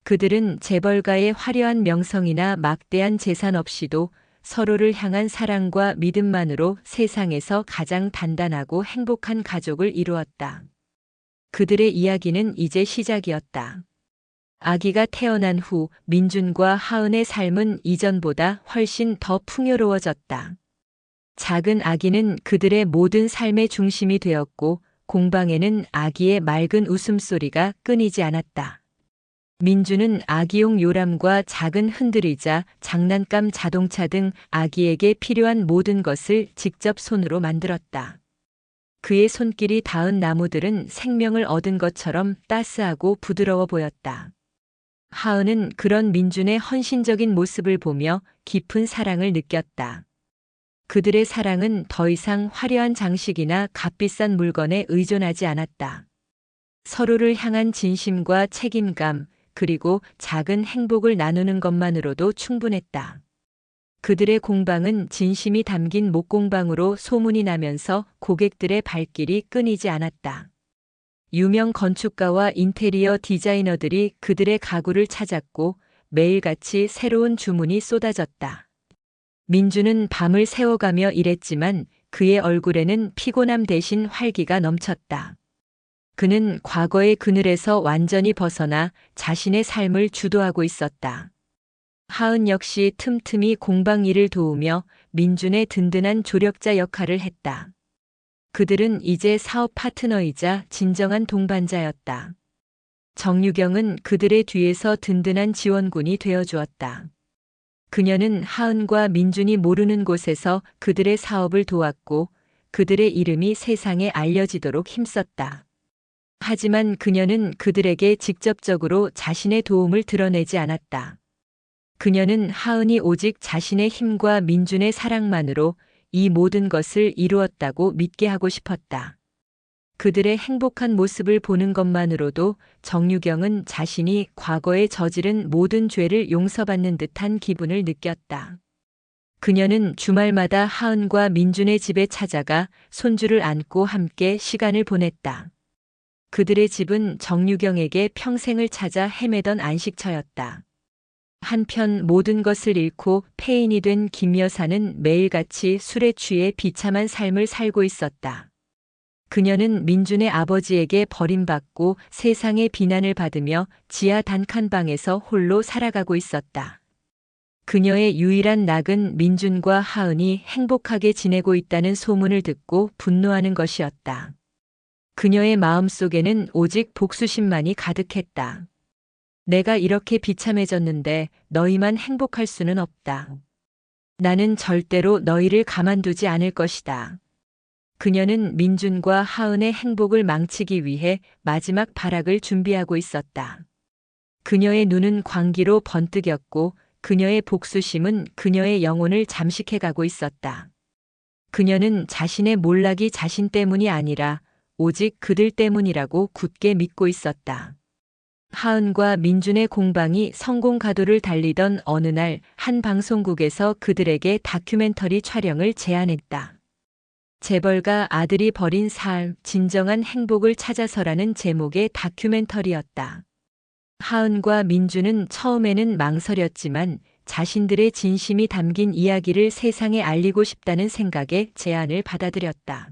그들은 재벌가의 화려한 명성이나 막대한 재산 없이도 서로를 향한 사랑과 믿음만으로 세상에서 가장 단단하고 행복한 가족을 이루었다. 그들의 이야기는 이제 시작이었다. 아기가 태어난 후 민준과 하은의 삶은 이전보다 훨씬 더 풍요로워졌다. 작은 아기는 그들의 모든 삶의 중심이 되었고 공방에는 아기의 맑은 웃음소리가 끊이지 않았다. 민주는 아기용 요람과 작은 흔들의자, 장난감 자동차 등 아기에게 필요한 모든 것을 직접 손으로 만들었다. 그의 손길이 닿은 나무들은 생명을 얻은 것처럼 따스하고 부드러워 보였다. 하은은 그런 민준의 헌신적인 모습을 보며 깊은 사랑을 느꼈다. 그들의 사랑은 더 이상 화려한 장식이나 값비싼 물건에 의존하지 않았다. 서로를 향한 진심과 책임감, 그리고 작은 행복을 나누는 것만으로도 충분했다. 그들의 공방은 진심이 담긴 목공방으로 소문이 나면서 고객들의 발길이 끊이지 않았다. 유명 건축가와 인테리어 디자이너들이 그들의 가구를 찾았고 매일같이 새로운 주문이 쏟아졌다. 민주는 밤을 새워가며 일했지만 그의 얼굴에는 피곤함 대신 활기가 넘쳤다. 그는 과거의 그늘에서 완전히 벗어나 자신의 삶을 주도하고 있었다. 하은 역시 틈틈이 공방 일을 도우며 민준의 든든한 조력자 역할을 했다. 그들은 이제 사업 파트너이자 진정한 동반자였다. 정유경은 그들의 뒤에서 든든한 지원군이 되어주었다. 그녀는 하은과 민준이 모르는 곳에서 그들의 사업을 도왔고 그들의 이름이 세상에 알려지도록 힘썼다. 하지만 그녀는 그들에게 직접적으로 자신의 도움을 드러내지 않았다. 그녀는 하은이 오직 자신의 힘과 민준의 사랑만으로 이 모든 것을 이루었다고 믿게 하고 싶었다. 그들의 행복한 모습을 보는 것만으로도 정유경은 자신이 과거에 저지른 모든 죄를 용서받는 듯한 기분을 느꼈다. 그녀는 주말마다 하은과 민준의 집에 찾아가 손주를 안고 함께 시간을 보냈다. 그들의 집은 정유경에게 평생을 찾아 헤매던 안식처였다. 한편 모든 것을 잃고 폐인이 된 김 여사는 매일같이 술에 취해 비참한 삶을 살고 있었다. 그녀는 민준의 아버지에게 버림받고 세상의 비난을 받으며 지하 단칸방에서 홀로 살아가고 있었다. 그녀의 유일한 낙은 민준과 하은이 행복하게 지내고 있다는 소문을 듣고 분노하는 것이었다. 그녀의 마음속에는 오직 복수심만이 가득했다. 내가 이렇게 비참해졌는데 너희만 행복할 수는 없다. 나는 절대로 너희를 가만두지 않을 것이다. 그녀는 민준과 하은의 행복을 망치기 위해 마지막 발악을 준비하고 있었다. 그녀의 눈은 광기로 번뜩였고 그녀의 복수심은 그녀의 영혼을 잠식해가고 있었다. 그녀는 자신의 몰락이 자신 때문이 아니라 오직 그들 때문이라고 굳게 믿고 있었다. 하은과 민준의 공방이 성공 가도를 달리던 어느 날 한 방송국에서 그들에게 다큐멘터리 촬영을 제안했다. 재벌가 아들이 버린 삶, 진정한 행복을 찾아서라는 제목의 다큐멘터리였다. 하은과 민준은 처음에는 망설였지만 자신들의 진심이 담긴 이야기를 세상에 알리고 싶다는 생각에 제안을 받아들였다.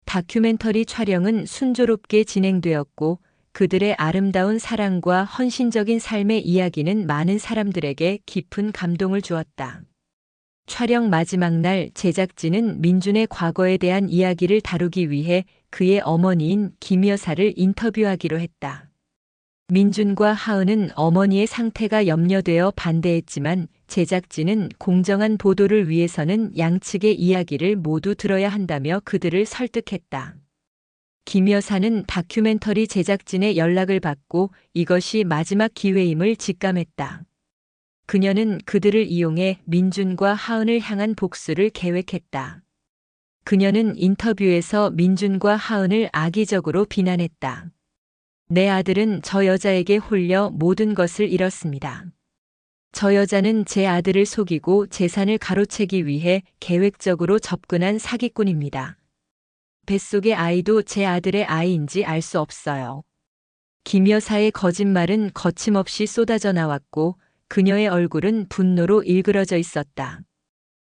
다큐멘터리 촬영은 순조롭게 진행되었고 그들의 아름다운 사랑과 헌신적인 삶의 이야기는 많은 사람들에게 깊은 감동을 주었다. 촬영 마지막 날 제작진은 민준의 과거에 대한 이야기를 다루기 위해 그의 어머니인 김 여사를 인터뷰하기로 했다. 민준과 하은은 어머니의 상태가 염려되어 반대했지만 제작진은 공정한 보도를 위해서는 양측의 이야기를 모두 들어야 한다며 그들을 설득했다. 김 여사는 다큐멘터리 제작진의 연락을 받고 이것이 마지막 기회임을 직감했다. 그녀는 그들을 이용해 민준과 하은을 향한 복수를 계획했다. 그녀는 인터뷰에서 민준과 하은을 악의적으로 비난했다. 내 아들은 저 여자에게 홀려 모든 것을 잃었습니다. 저 여자는 제 아들을 속이고 재산을 가로채기 위해 계획적으로 접근한 사기꾼입니다. 뱃속의 아이도 제 아들의 아이인지 알 수 없어요. 김 여사의 거짓말은 거침없이 쏟아져 나왔고 그녀의 얼굴은 분노로 일그러져 있었다.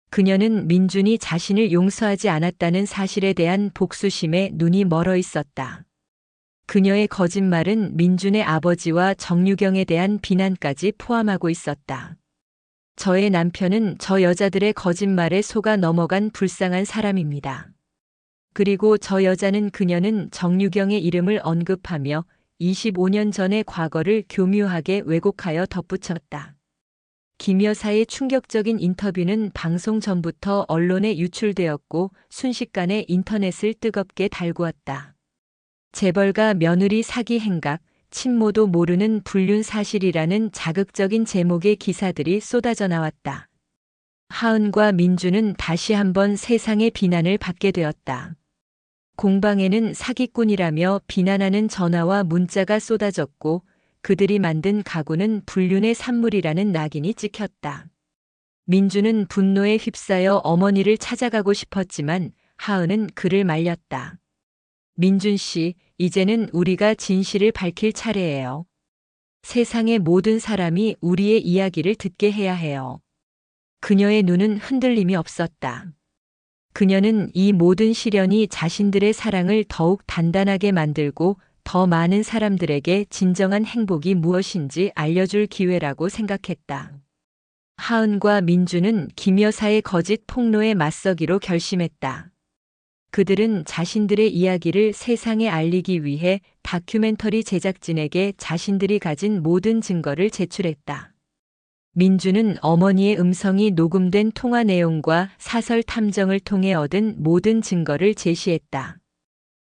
그녀는 민준이 자신을 용서하지 않았다는 사실에 대한 복수심에 눈이 멀어 있었다. 그녀의 거짓말은 민준의 아버지와 정유경에 대한 비난까지 포함하고 있었다. 저의 남편은 저 여자들의 거짓말에 속아 넘어간 불쌍한 사람입니다. 그리고 저 여자는 그녀는 정유경의 이름을 언급하며 25년 전의 과거를 교묘하게 왜곡하여 덧붙였다. 김 여사의 충격적인 인터뷰는 방송 전부터 언론에 유출되었고 순식간에 인터넷을 뜨겁게 달구었다. 재벌가 며느리 사기 행각, 친모도 모르는 불륜 사실이라는 자극적인 제목의 기사들이 쏟아져 나왔다. 하은과 민준은 다시 한번 세상의 비난을 받게 되었다. 공방에는 사기꾼이라며 비난하는 전화와 문자가 쏟아졌고 그들이 만든 가구는 불륜의 산물이라는 낙인이 찍혔다. 민준은 분노에 휩싸여 어머니를 찾아가고 싶었지만 하은은 그를 말렸다. 민준 씨, 이제는 우리가 진실을 밝힐 차례예요. 세상의 모든 사람이 우리의 이야기를 듣게 해야 해요. 그녀의 눈은 흔들림이 없었다. 그녀는 이 모든 시련이 자신들의 사랑을 더욱 단단하게 만들고 더 많은 사람들에게 진정한 행복이 무엇인지 알려줄 기회라고 생각했다. 하은과 민준은 김 여사의 거짓 폭로에 맞서기로 결심했다. 그들은 자신들의 이야기를 세상에 알리기 위해 다큐멘터리 제작진에게 자신들이 가진 모든 증거를 제출했다. 민주는 어머니의 음성이 녹음된 통화 내용과 사설 탐정을 통해 얻은 모든 증거를 제시했다.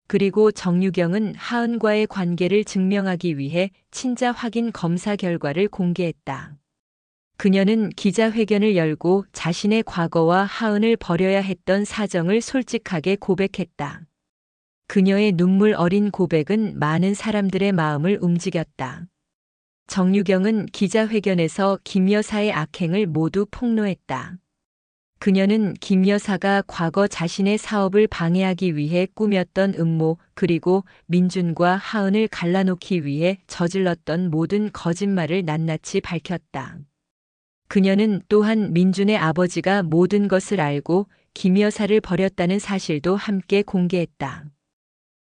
그리고 정유경은 하은과의 관계를 증명하기 위해 친자 확인 검사 결과를 공개했다. 그녀는 기자회견을 열고 자신의 과거와 하은을 버려야 했던 사정을 솔직하게 고백했다. 그녀의 눈물 어린 고백은 많은 사람들의 마음을 움직였다. 정유경은 기자회견에서 김 여사의 악행을 모두 폭로했다. 그녀는 김 여사가 과거 자신의 사업을 방해하기 위해 꾸몄던 음모, 그리고 민준과 하은을 갈라놓기 위해 저질렀던 모든 거짓말을 낱낱이 밝혔다. 그녀는 또한 민준의 아버지가 모든 것을 알고 김 여사를 버렸다는 사실도 함께 공개했다.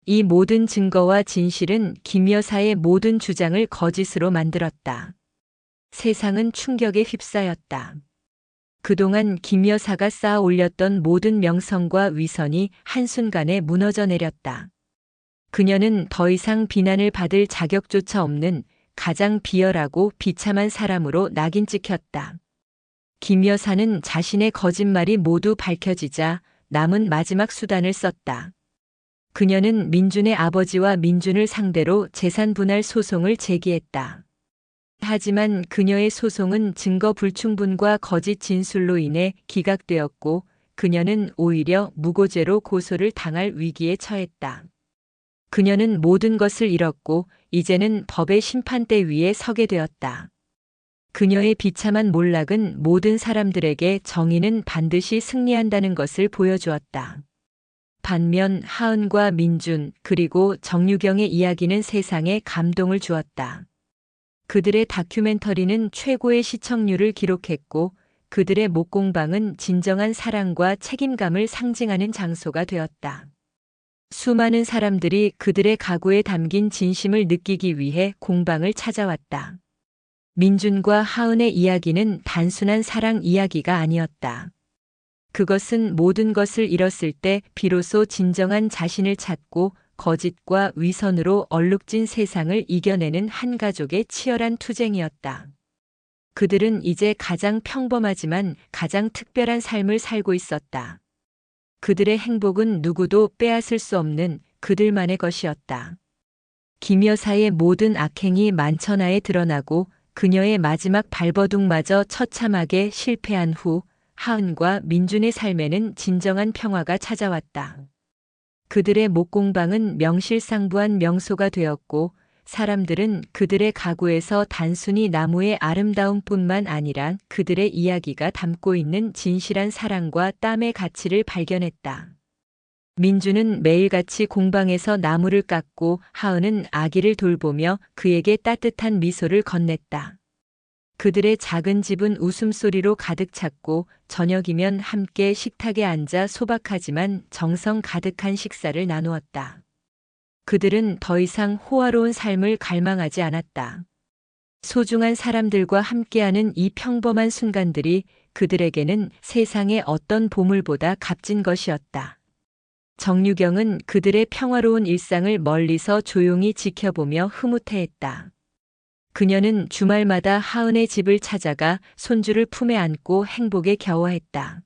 이 모든 증거와 진실은 김 여사의 모든 주장을 거짓으로 만들었다. 세상은 충격에 휩싸였다. 그동안 김 여사가 쌓아 올렸던 모든 명성과 위선이 한순간에 무너져 내렸다. 그녀는 더 이상 비난을 받을 자격조차 없는 가장 비열하고 비참한 사람으로 낙인 찍혔다. 김 여사는 자신의 거짓말이 모두 밝혀지자 남은 마지막 수단을 썼다. 그녀는 민준의 아버지와 민준을 상대로 재산 분할 소송을 제기했다. 하지만 그녀의 소송은 증거 불충분과 거짓 진술로 인해 기각되었고 그녀는 오히려 무고죄로 고소를 당할 위기에 처했다. 그녀는 모든 것을 잃었고 이제는 법의 심판대 위에 서게 되었다. 그녀의 비참한 몰락은 모든 사람들에게 정의는 반드시 승리한다는 것을 보여주었다. 반면 하은과 민준 그리고 정유경의 이야기는 세상에 감동을 주었다. 그들의 다큐멘터리는 최고의 시청률을 기록했고 그들의 목공방은 진정한 사랑과 책임감을 상징하는 장소가 되었다. 수많은 사람들이 그들의 각오에 담긴 진심을 느끼기 위해 공방을 찾아왔다. 민준과 하은의 이야기는 단순한 사랑 이야기가 아니었다. 그것은 모든 것을 잃었을 때 비로소 진정한 자신을 찾고 거짓과 위선으로 얼룩진 세상을 이겨내는 한 가족의 치열한 투쟁이었다. 그들은 이제 가장 평범하지만 가장 특별한 삶을 살고 있었다. 그들의 행복은 누구도 빼앗을 수 없는 그들만의 것이었다. 김 여사의 모든 악행이 만천하에 드러나고 그녀의 마지막 발버둥마저 처참하게 실패한 후 하은과 민준의 삶에는 진정한 평화가 찾아왔다. 그들의 목공방은 명실상부한 명소가 되었고 사람들은 그들의 가구에서 단순히 나무의 아름다움뿐만 아니라 그들의 이야기가 담고 있는 진실한 사랑과 땀의 가치를 발견했다. 민준은 매일같이 공방에서 나무를 깎고 하은은 아기를 돌보며 그에게 따뜻한 미소를 건넸다. 그들의 작은 집은 웃음소리로 가득 찼고 저녁이면 함께 식탁에 앉아 소박하지만 정성 가득한 식사를 나누었다. 그들은 더 이상 호화로운 삶을 갈망하지 않았다. 소중한 사람들과 함께하는 이 평범한 순간들이 그들에게는 세상의 어떤 보물보다 값진 것이었다. 정유경은 그들의 평화로운 일상을 멀리서 조용히 지켜보며 흐뭇해했다. 그녀는 주말마다 하은의 집을 찾아가 손주를 품에 안고 행복에 겨워했다.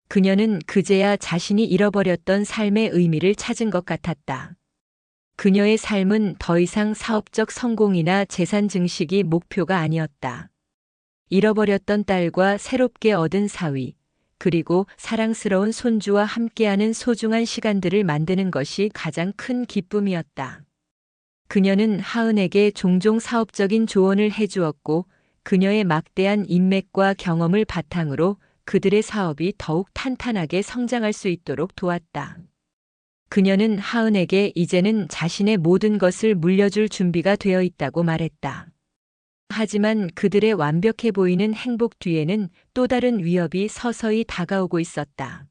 그녀는 그제야 자신이 잃어버렸던 삶의 의미를 찾은 것 같았다. 그녀의 삶은 더 이상 사업적 성공이나 재산 증식이 목표가 아니었다. 잃어버렸던 딸과 새롭게 얻은 사위, 그리고 사랑스러운 손주와 함께하는 소중한 시간들을 만드는 것이 가장 큰 기쁨이었다. 그녀는 하은에게 종종 사업적인 조언을 해주었고 그녀의 막대한 인맥과 경험을 바탕으로 그들의 사업이 더욱 탄탄하게 성장할 수 있도록 도왔다. 그녀는 하은에게 이제는 자신의 모든 것을 물려줄 준비가 되어 있다고 말했다. 하지만 그들의 완벽해 보이는 행복 뒤에는 또 다른 위협이 서서히 다가오고 있었다.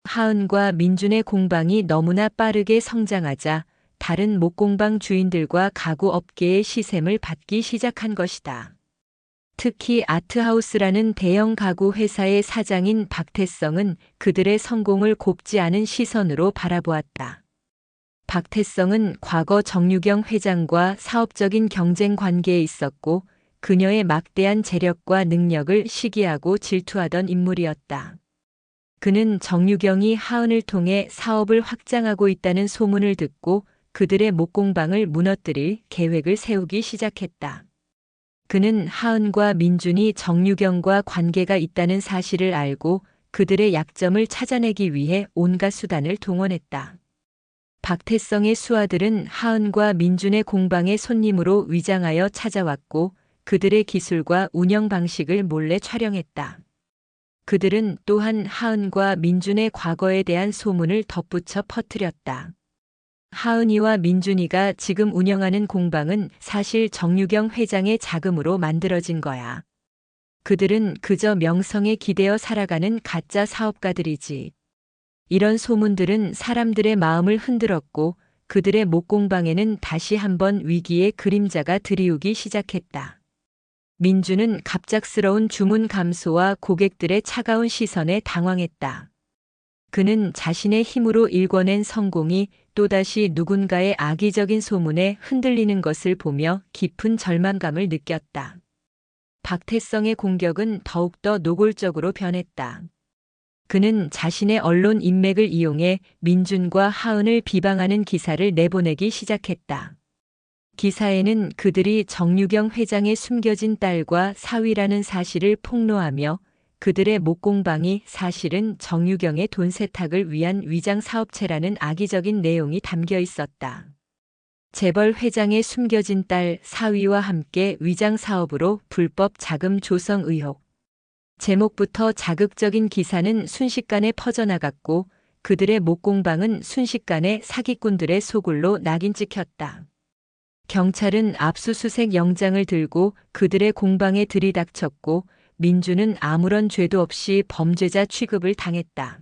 하은과 민준의 공방이 너무나 빠르게 성장하자 다른 목공방 주인들과 가구 업계의 시샘을 받기 시작한 것이다. 특히 아트하우스라는 대형 가구 회사의 사장인 박태성은 그들의 성공을 곱지 않은 시선으로 바라보았다. 박태성은 과거 정유경 회장과 사업적인 경쟁 관계에 있었고 그녀의 막대한 재력과 능력을 시기하고 질투하던 인물이었다. 그는 정유경이 하은을 통해 사업을 확장하고 있다는 소문을 듣고 그들의 목공방을 무너뜨릴 계획을 세우기 시작했다. 그는 하은과 민준이 정유경과 관계가 있다는 사실을 알고 그들의 약점을 찾아내기 위해 온갖 수단을 동원했다. 박태성의 수하들은 하은과 민준의 공방에 손님으로 위장하여 찾아왔고 그들의 기술과 운영 방식을 몰래 촬영했다. 그들은 또한 하은과 민준의 과거에 대한 소문을 덧붙여 퍼뜨렸다. 하은이와 민준이가 지금 운영하는 공방은 사실 정유경 회장의 자금으로 만들어진 거야. 그들은 그저 명성에 기대어 살아가는 가짜 사업가들이지. 이런 소문들은 사람들의 마음을 흔들었고 그들의 목공방에는 다시 한번 위기의 그림자가 드리우기 시작했다. 민주는 갑작스러운 주문 감소와 고객들의 차가운 시선에 당황했다. 그는 자신의 힘으로 일궈낸 성공이 또다시 누군가의 악의적인 소문에 흔들리는 것을 보며 깊은 절망감을 느꼈다. 박태성의 공격은 더욱더 노골적으로 변했다. 그는 자신의 언론 인맥을 이용해 민준과 하은을 비방하는 기사를 내보내기 시작했다. 기사에는 그들이 정유경 회장의 숨겨진 딸과 사위라는 사실을 폭로하며 그들의 목공방이 사실은 정유경의 돈 세탁을 위한 위장 사업체라는 악의적인 내용이 담겨 있었다. 재벌 회장의 숨겨진 딸 사위와 함께 위장 사업으로 불법 자금 조성 의혹. 제목부터 자극적인 기사는 순식간에 퍼져나갔고 그들의 목공방은 순식간에 사기꾼들의 소굴로 낙인 찍혔다. 경찰은 압수수색 영장을 들고 그들의 공방에 들이닥쳤고 민주는 아무런 죄도 없이 범죄자 취급을 당했다.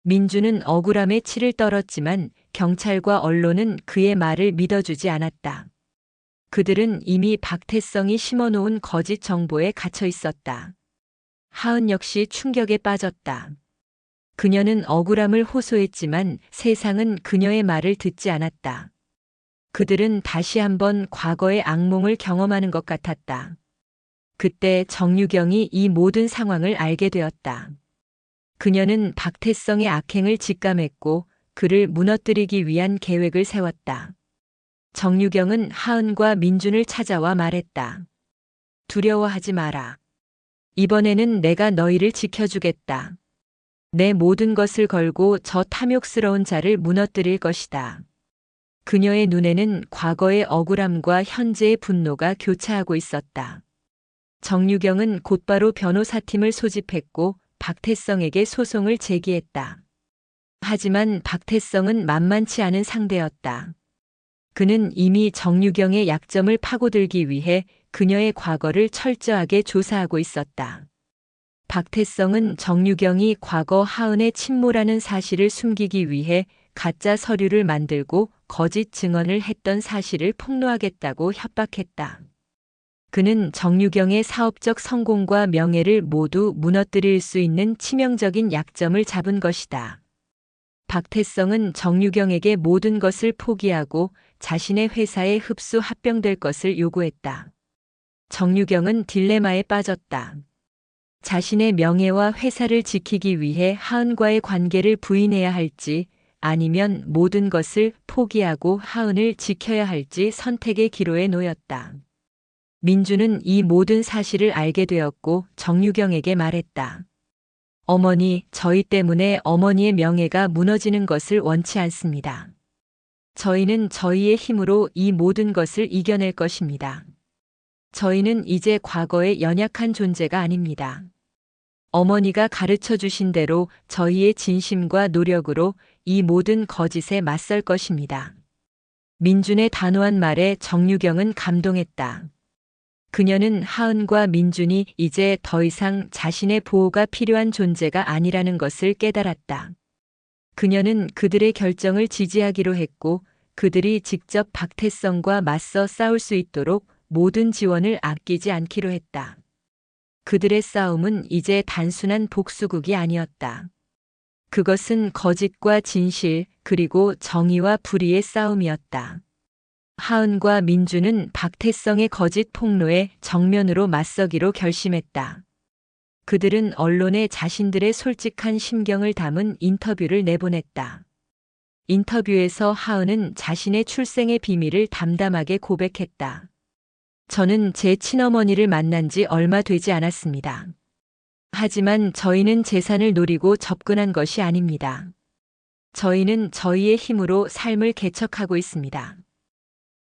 민주는 억울함에 치를 떨었지만 경찰과 언론은 그의 말을 믿어주지 않았다. 그들은 이미 박태성이 심어놓은 거짓 정보에 갇혀 있었다. 하은 역시 충격에 빠졌다. 그녀는 억울함을 호소했지만 세상은 그녀의 말을 듣지 않았다. 그들은 다시 한번 과거의 악몽을 경험하는 것 같았다. 그때 정유경이 이 모든 상황을 알게 되었다. 그녀는 박태성의 악행을 직감했고 그를 무너뜨리기 위한 계획을 세웠다. 정유경은 하은과 민준을 찾아와 말했다. 두려워하지 마라. 이번에는 내가 너희를 지켜주겠다. 내 모든 것을 걸고 저 탐욕스러운 자를 무너뜨릴 것이다. 그녀의 눈에는 과거의 억울함과 현재의 분노가 교차하고 있었다. 정유경은 곧바로 변호사팀을 소집했고 박태성에게 소송을 제기했다. 하지만 박태성은 만만치 않은 상대였다. 그는 이미 정유경의 약점을 파고들기 위해 그녀의 과거를 철저하게 조사하고 있었다. 박태성은 정유경이 과거 하은의 친모라는 사실을 숨기기 위해 가짜 서류를 만들고 거짓 증언을 했던 사실을 폭로하겠다고 협박했다. 그는 정유경의 사업적 성공과 명예를 모두 무너뜨릴 수 있는 치명적인 약점을 잡은 것이다. 박태성은 정유경에게 모든 것을 포기하고 자신의 회사에 흡수 합병될 것을 요구했다. 정유경은 딜레마에 빠졌다. 자신의 명예와 회사를 지키기 위해 하은과의 관계를 부인해야 할지 아니면 모든 것을 포기하고 하은을 지켜야 할지 선택의 기로에 놓였다. 민주는 이 모든 사실을 알게 되었고 정유경에게 말했다. 어머니, 저희 때문에 어머니의 명예가 무너지는 것을 원치 않습니다. 저희는 저희의 힘으로 이 모든 것을 이겨낼 것입니다. 저희는 이제 과거의 연약한 존재가 아닙니다. 어머니가 가르쳐 주신 대로 저희의 진심과 노력으로 이 모든 거짓에 맞설 것입니다. 민준의 단호한 말에 정유경은 감동했다. 그녀는 하은과 민준이 이제 더 이상 자신의 보호가 필요한 존재가 아니라는 것을 깨달았다. 그녀는 그들의 결정을 지지하기로 했고 그들이 직접 박태성과 맞서 싸울 수 있도록 모든 지원을 아끼지 않기로 했다. 그들의 싸움은 이제 단순한 복수극이 아니었다. 그것은 거짓과 진실, 그리고 정의와 불의의 싸움이었다. 하은과 민주는 박태성의 거짓 폭로에 정면으로 맞서기로 결심했다. 그들은 언론에 자신들의 솔직한 심경을 담은 인터뷰를 내보냈다. 인터뷰에서 하은은 자신의 출생의 비밀을 담담하게 고백했다. 저는 제 친어머니를 만난 지 얼마 되지 않았습니다. 하지만 저희는 재산을 노리고 접근한 것이 아닙니다. 저희는 저희의 힘으로 삶을 개척하고 있습니다.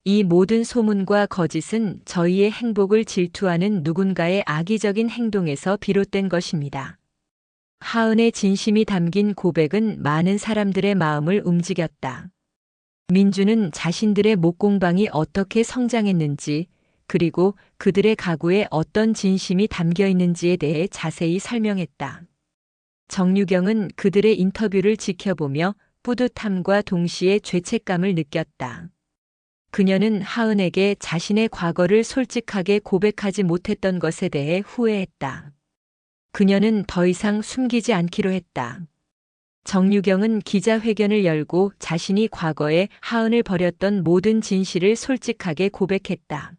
이 모든 소문과 거짓은 저희의 행복을 질투하는 누군가의 악의적인 행동에서 비롯된 것입니다. 하은의 진심이 담긴 고백은 많은 사람들의 마음을 움직였다. 민주는 자신들의 목공방이 어떻게 성장했는지, 그리고 그들의 가구에 어떤 진심이 담겨 있는지에 대해 자세히 설명했다. 정유경은 그들의 인터뷰를 지켜보며 뿌듯함과 동시에 죄책감을 느꼈다. 그녀는 하은에게 자신의 과거를 솔직하게 고백하지 못했던 것에 대해 후회했다. 그녀는 더 이상 숨기지 않기로 했다. 정유경은 기자회견을 열고 자신이 과거에 하은을 버렸던 모든 진실을 솔직하게 고백했다.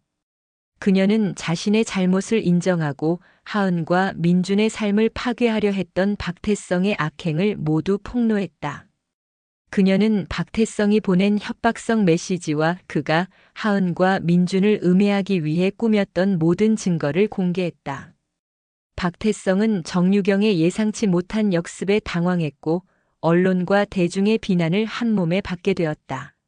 그녀는 자신의 잘못을 인정하고 하은과 민준의 삶을 파괴하려 했던 박태성의 악행을 모두 폭로했다. 그녀는 박태성이 보낸 협박성 메시지와 그가 하은과 민준을 음해하기 위해 꾸몄던 모든 증거를 공개했다. 박태성은 정유경의 예상치 못한 역습에 당황했고 언론과 대중의 비난을 한몸에 받게 되었다.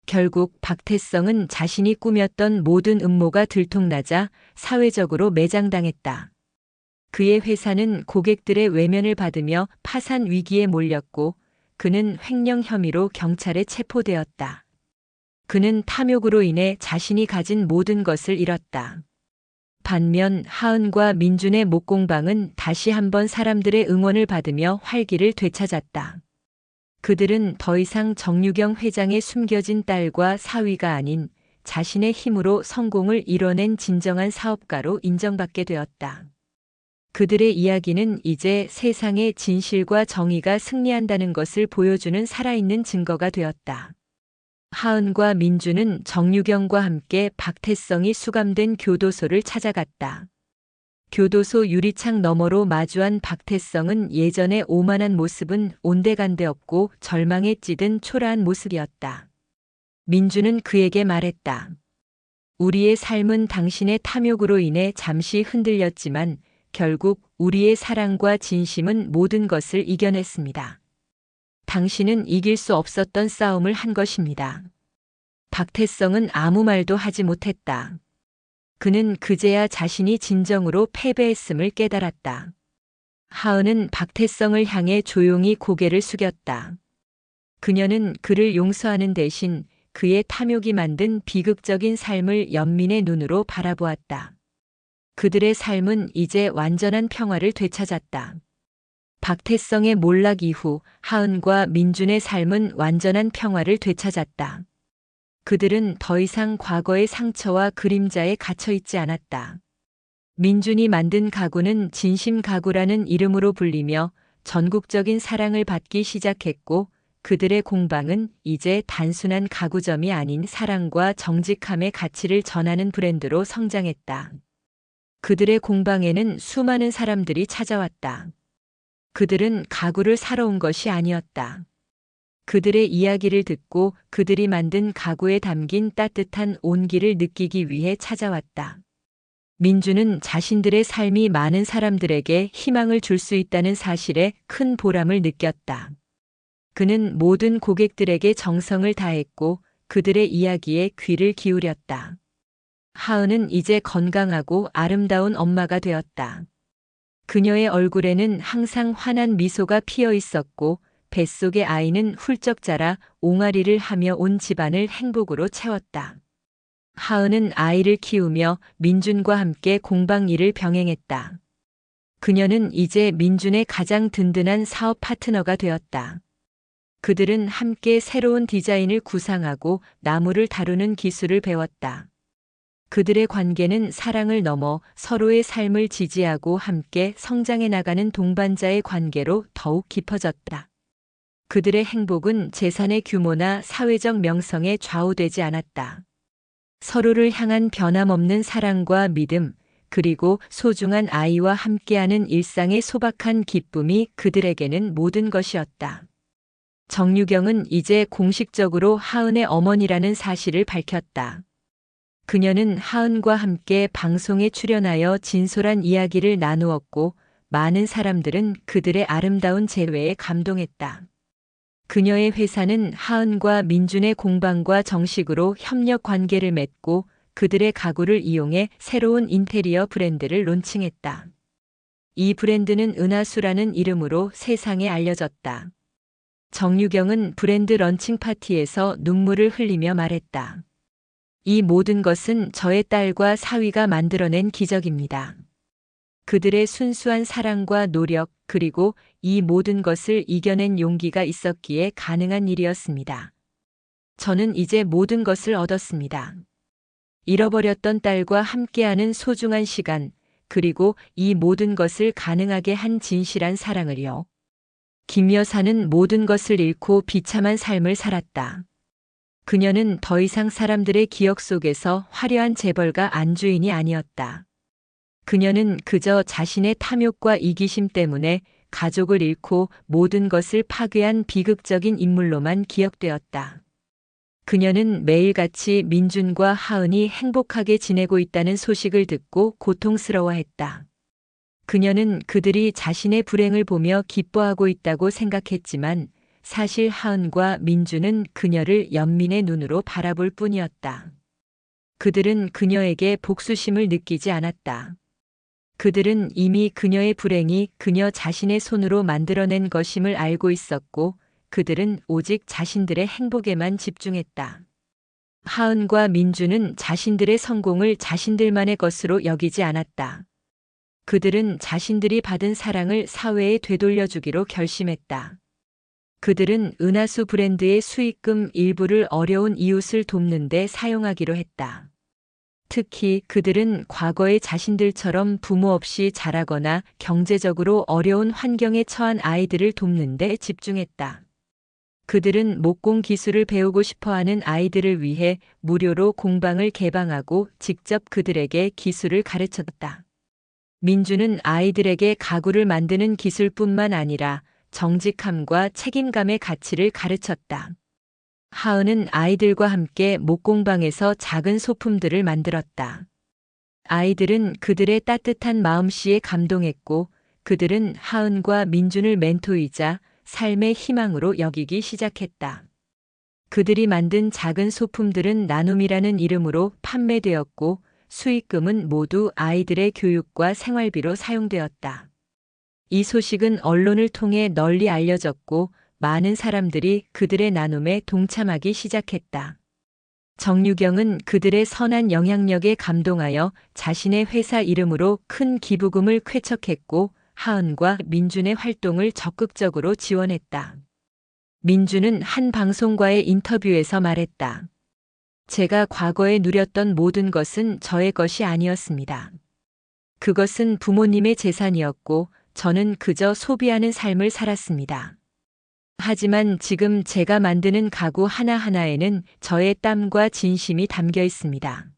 결국 박태성은 자신이 꾸몄던 모든 음모가 들통나자 사회적으로 매장당했다. 그의 회사는 고객들의 외면을 받으며 파산 위기에 몰렸고 그는 횡령 혐의로 경찰에 체포되었다. 그는 탐욕으로 인해 자신이 가진 모든 것을 잃었다. 반면 하은과 민준의 목공방은 다시 한번 사람들의 응원을 받으며 활기를 되찾았다. 그들은 더 이상 정유경 회장의 숨겨진 딸과 사위가 아닌 자신의 힘으로 성공을 이뤄낸 진정한 사업가로 인정받게 되었다. 그들의 이야기는 이제 세상의 진실과 정의가 승리한다는 것을 보여주는 살아있는 증거가 되었다. 하은과 민주는 정유경과 함께 박태성이 수감된 교도소를 찾아갔다. 교도소 유리창 너머로 마주한 박태성은 예전의 오만한 모습은 온데간데 없고 절망에 찌든 초라한 모습이었다. 민주는 그에게 말했다. 우리의 삶은 당신의 탐욕으로 인해 잠시 흔들렸지만 결국 우리의 사랑과 진심은 모든 것을 이겨냈습니다. 당신은 이길 수 없었던 싸움을 한 것입니다. 박태성은 아무 말도 하지 못했다. 그는 그제야 자신이 진정으로 패배했음을 깨달았다. 하은은 박태성을 향해 조용히 고개를 숙였다. 그녀는 그를 용서하는 대신 그의 탐욕이 만든 비극적인 삶을 연민의 눈으로 바라보았다. 그들의 삶은 이제 완전한 평화를 되찾았다. 박태성의 몰락 이후 하은과 민준의 삶은 완전한 평화를 되찾았다. 그들은 더 이상 과거의 상처와 그림자에 갇혀 있지 않았다. 민준이 만든 가구는 진심 가구라는 이름으로 불리며 전국적인 사랑을 받기 시작했고 그들의 공방은 이제 단순한 가구점이 아닌 사랑과 정직함의 가치를 전하는 브랜드로 성장했다. 그들의 공방에는 수많은 사람들이 찾아왔다. 그들은 가구를 사러 온 것이 아니었다. 그들의 이야기를 듣고 그들이 만든 가구에 담긴 따뜻한 온기를 느끼기 위해 찾아왔다. 민주는 자신들의 삶이 많은 사람들에게 희망을 줄 수 있다는 사실에 큰 보람을 느꼈다. 그는 모든 고객들에게 정성을 다했고 그들의 이야기에 귀를 기울였다. 하은은 이제 건강하고 아름다운 엄마가 되었다. 그녀의 얼굴에는 항상 환한 미소가 피어 있었고 뱃속의 아이는 훌쩍 자라 옹알이를 하며 온 집안을 행복으로 채웠다. 하은은 아이를 키우며 민준과 함께 공방 일을 병행했다. 그녀는 이제 민준의 가장 든든한 사업 파트너가 되었다. 그들은 함께 새로운 디자인을 구상하고 나무를 다루는 기술을 배웠다. 그들의 관계는 사랑을 넘어 서로의 삶을 지지하고 함께 성장해 나가는 동반자의 관계로 더욱 깊어졌다. 그들의 행복은 재산의 규모나 사회적 명성에 좌우되지 않았다. 서로를 향한 변함없는 사랑과 믿음, 그리고 소중한 아이와 함께하는 일상의 소박한 기쁨이 그들에게는 모든 것이었다. 정유경은 이제 공식적으로 하은의 어머니라는 사실을 밝혔다. 그녀는 하은과 함께 방송에 출연하여 진솔한 이야기를 나누었고, 많은 사람들은 그들의 아름다운 재회에 감동했다. 그녀의 회사는 하은과 민준의 공방과 정식으로 협력 관계를 맺고 그들의 가구를 이용해 새로운 인테리어 브랜드를 론칭했다. 이 브랜드는 은하수라는 이름으로 세상에 알려졌다. 정유경은 브랜드 런칭 파티에서 눈물을 흘리며 말했다. 이 모든 것은 저의 딸과 사위가 만들어낸 기적입니다. 그들의 순수한 사랑과 노력, 그리고 이 모든 것을 이겨낸 용기가 있었기에 가능한 일이었습니다. 저는 이제 모든 것을 얻었습니다. 잃어버렸던 딸과 함께하는 소중한 시간, 그리고 이 모든 것을 가능하게 한 진실한 사랑을요. 김 여사는 모든 것을 잃고 비참한 삶을 살았다. 그녀는 더 이상 사람들의 기억 속에서 화려한 재벌가 안주인이 아니었다. 그녀는 그저 자신의 탐욕과 이기심 때문에 가족을 잃고 모든 것을 파괴한 비극적인 인물로만 기억되었다. 그녀는 매일같이 민준과 하은이 행복하게 지내고 있다는 소식을 듣고 고통스러워했다. 그녀는 그들이 자신의 불행을 보며 기뻐하고 있다고 생각했지만 사실 하은과 민준은 그녀를 연민의 눈으로 바라볼 뿐이었다. 그들은 그녀에게 복수심을 느끼지 않았다. 그들은 이미 그녀의 불행이 그녀 자신의 손으로 만들어낸 것임을 알고 있었고, 그들은 오직 자신들의 행복에만 집중했다. 하은과 민주는 자신들의 성공을 자신들만의 것으로 여기지 않았다. 그들은 자신들이 받은 사랑을 사회에 되돌려주기로 결심했다. 그들은 은하수 브랜드의 수익금 일부를 어려운 이웃을 돕는 데 사용하기로 했다. 특히 그들은 과거의 자신들처럼 부모 없이 자라거나 경제적으로 어려운 환경에 처한 아이들을 돕는 데 집중했다. 그들은 목공 기술을 배우고 싶어하는 아이들을 위해 무료로 공방을 개방하고 직접 그들에게 기술을 가르쳤다. 민주는 아이들에게 가구를 만드는 기술뿐만 아니라 정직함과 책임감의 가치를 가르쳤다. 하은은 아이들과 함께 목공방에서 작은 소품들을 만들었다. 아이들은 그들의 따뜻한 마음씨에 감동했고, 그들은 하은과 민준을 멘토이자 삶의 희망으로 여기기 시작했다. 그들이 만든 작은 소품들은 나눔이라는 이름으로 판매되었고, 수익금은 모두 아이들의 교육과 생활비로 사용되었다. 이 소식은 언론을 통해 널리 알려졌고, 많은 사람들이 그들의 나눔에 동참하기 시작했다. 정유경은 그들의 선한 영향력에 감동하여 자신의 회사 이름으로 큰 기부금을 쾌척했고, 하은과 민준의 활동을 적극적으로 지원했다. 민준은 한 방송과의 인터뷰에서 말했다. 제가 과거에 누렸던 모든 것은 저의 것이 아니었습니다. 그것은 부모님의 재산이었고, 저는 그저 소비하는 삶을 살았습니다. 하지만 지금 제가 만드는 가구 하나하나에는 저의 땀과 진심이 담겨 있습니다.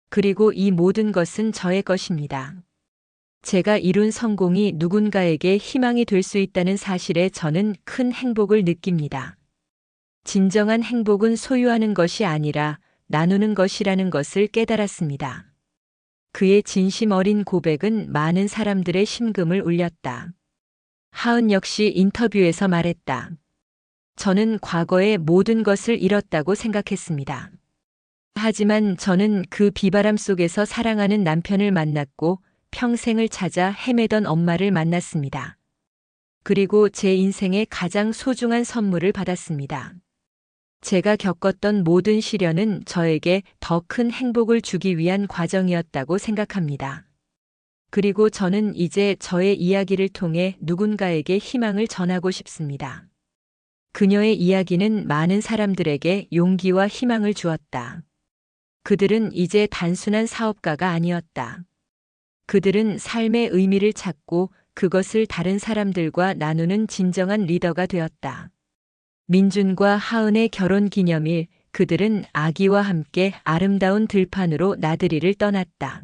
그리고 이 모든 것은 저의 것입니다. 제가 이룬 성공이 누군가에게 희망이 될 수 있다는 사실에 저는 큰 행복을 느낍니다. 진정한 행복은 소유하는 것이 아니라 나누는 것이라는 것을 깨달았습니다. 그의 진심 어린 고백은 많은 사람들의 심금을 울렸다. 하은 역시 인터뷰에서 말했다. 저는 과거에 모든 것을 잃었다고 생각했습니다. 하지만 저는 그 비바람 속에서 사랑하는 남편을 만났고 평생을 찾아 헤매던 엄마를 만났습니다. 그리고 제 인생의 가장 소중한 선물을 받았습니다. 제가 겪었던 모든 시련은 저에게 더 큰 행복을 주기 위한 과정이었다고 생각합니다. 그리고 저는 이제 저의 이야기를 통해 누군가에게 희망을 전하고 싶습니다. 그녀의 이야기는 많은 사람들에게 용기와 희망을 주었다. 그들은 이제 단순한 사업가가 아니었다. 그들은 삶의 의미를 찾고 그것을 다른 사람들과 나누는 진정한 리더가 되었다. 민준과 하은의 결혼 기념일, 그들은 아기와 함께 아름다운 들판으로 나들이를 떠났다.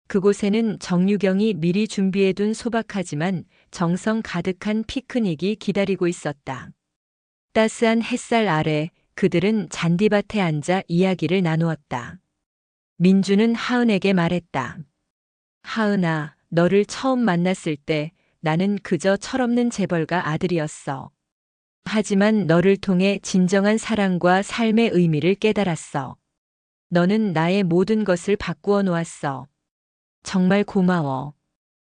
그곳에는 정유경이 미리 준비해둔 소박하지만 정성 가득한 피크닉이 기다리고 있었다. 따스한 햇살 아래 그들은 잔디밭에 앉아 이야기를 나누었다. 민주는 하은에게 말했다. 하은아, 너를 처음 만났을 때 나는 그저 철없는 재벌가 아들이었어. 하지만 너를 통해 진정한 사랑과 삶의 의미를 깨달았어. 너는 나의 모든 것을 바꾸어 놓았어. 정말 고마워.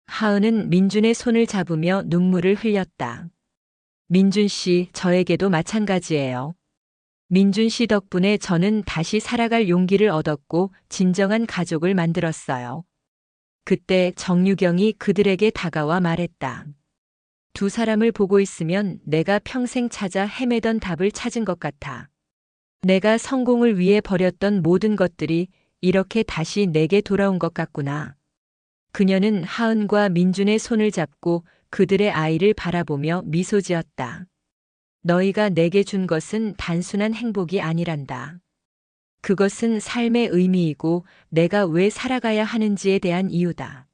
하은은 민준의 손을 잡으며 눈물을 흘렸다. 민준 씨, 저에게도 마찬가지예요. 민준 씨 덕분에 저는 다시 살아갈 용기를 얻었고 진정한 가족을 만들었어요. 그때 정유경이 그들에게 다가와 말했다. 두 사람을 보고 있으면 내가 평생 찾아 헤매던 답을 찾은 것 같아. 내가 성공을 위해 버렸던 모든 것들이 이렇게 다시 내게 돌아온 것 같구나. 그녀는 하은과 민준의 손을 잡고 그들의 아이를 바라보며 미소 지었다. 너희가 내게 준 것은 단순한 행복이 아니란다. 그것은 삶의 의미이고 내가 왜 살아가야 하는지에 대한 이유다.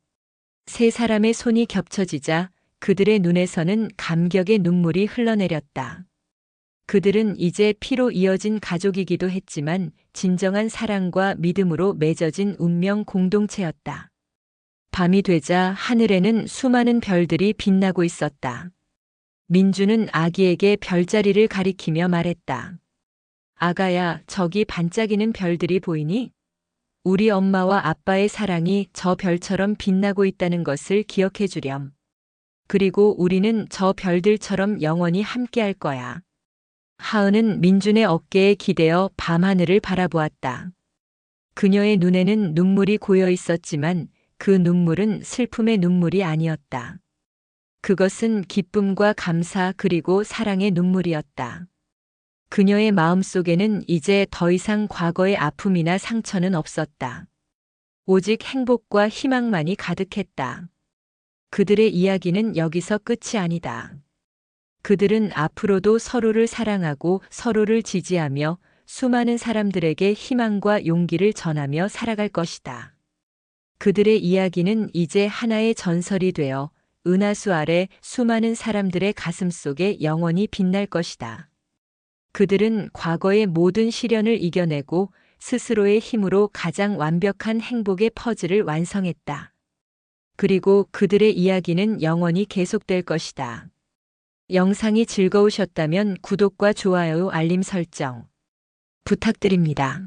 세 사람의 손이 겹쳐지자 그들의 눈에서는 감격의 눈물이 흘러내렸다. 그들은 이제 피로 이어진 가족이기도 했지만 진정한 사랑과 믿음으로 맺어진 운명 공동체였다. 밤이 되자 하늘에는 수많은 별들이 빛나고 있었다. 민주는 아기에게 별자리를 가리키며 말했다. 아가야, 저기 반짝이는 별들이 보이니? 우리 엄마와 아빠의 사랑이 저 별처럼 빛나고 있다는 것을 기억해 주렴. 그리고 우리는 저 별들처럼 영원히 함께할 거야. 하은은 민준의 어깨에 기대어 밤하늘을 바라보았다. 그녀의 눈에는 눈물이 고여 있었지만 그 눈물은 슬픔의 눈물이 아니었다. 그것은 기쁨과 감사 그리고 사랑의 눈물이었다. 그녀의 마음속에는 이제 더 이상 과거의 아픔이나 상처는 없었다. 오직 행복과 희망만이 가득했다. 그들의 이야기는 여기서 끝이 아니다. 그들은 앞으로도 서로를 사랑하고 서로를 지지하며 수많은 사람들에게 희망과 용기를 전하며 살아갈 것이다. 그들의 이야기는 이제 하나의 전설이 되어 은하수 아래 수많은 사람들의 가슴 속에 영원히 빛날 것이다. 그들은 과거의 모든 시련을 이겨내고 스스로의 힘으로 가장 완벽한 행복의 퍼즐을 완성했다. 그리고 그들의 이야기는 영원히 계속될 것이다. 영상이 즐거우셨다면 구독과 좋아요, 알림 설정 부탁드립니다.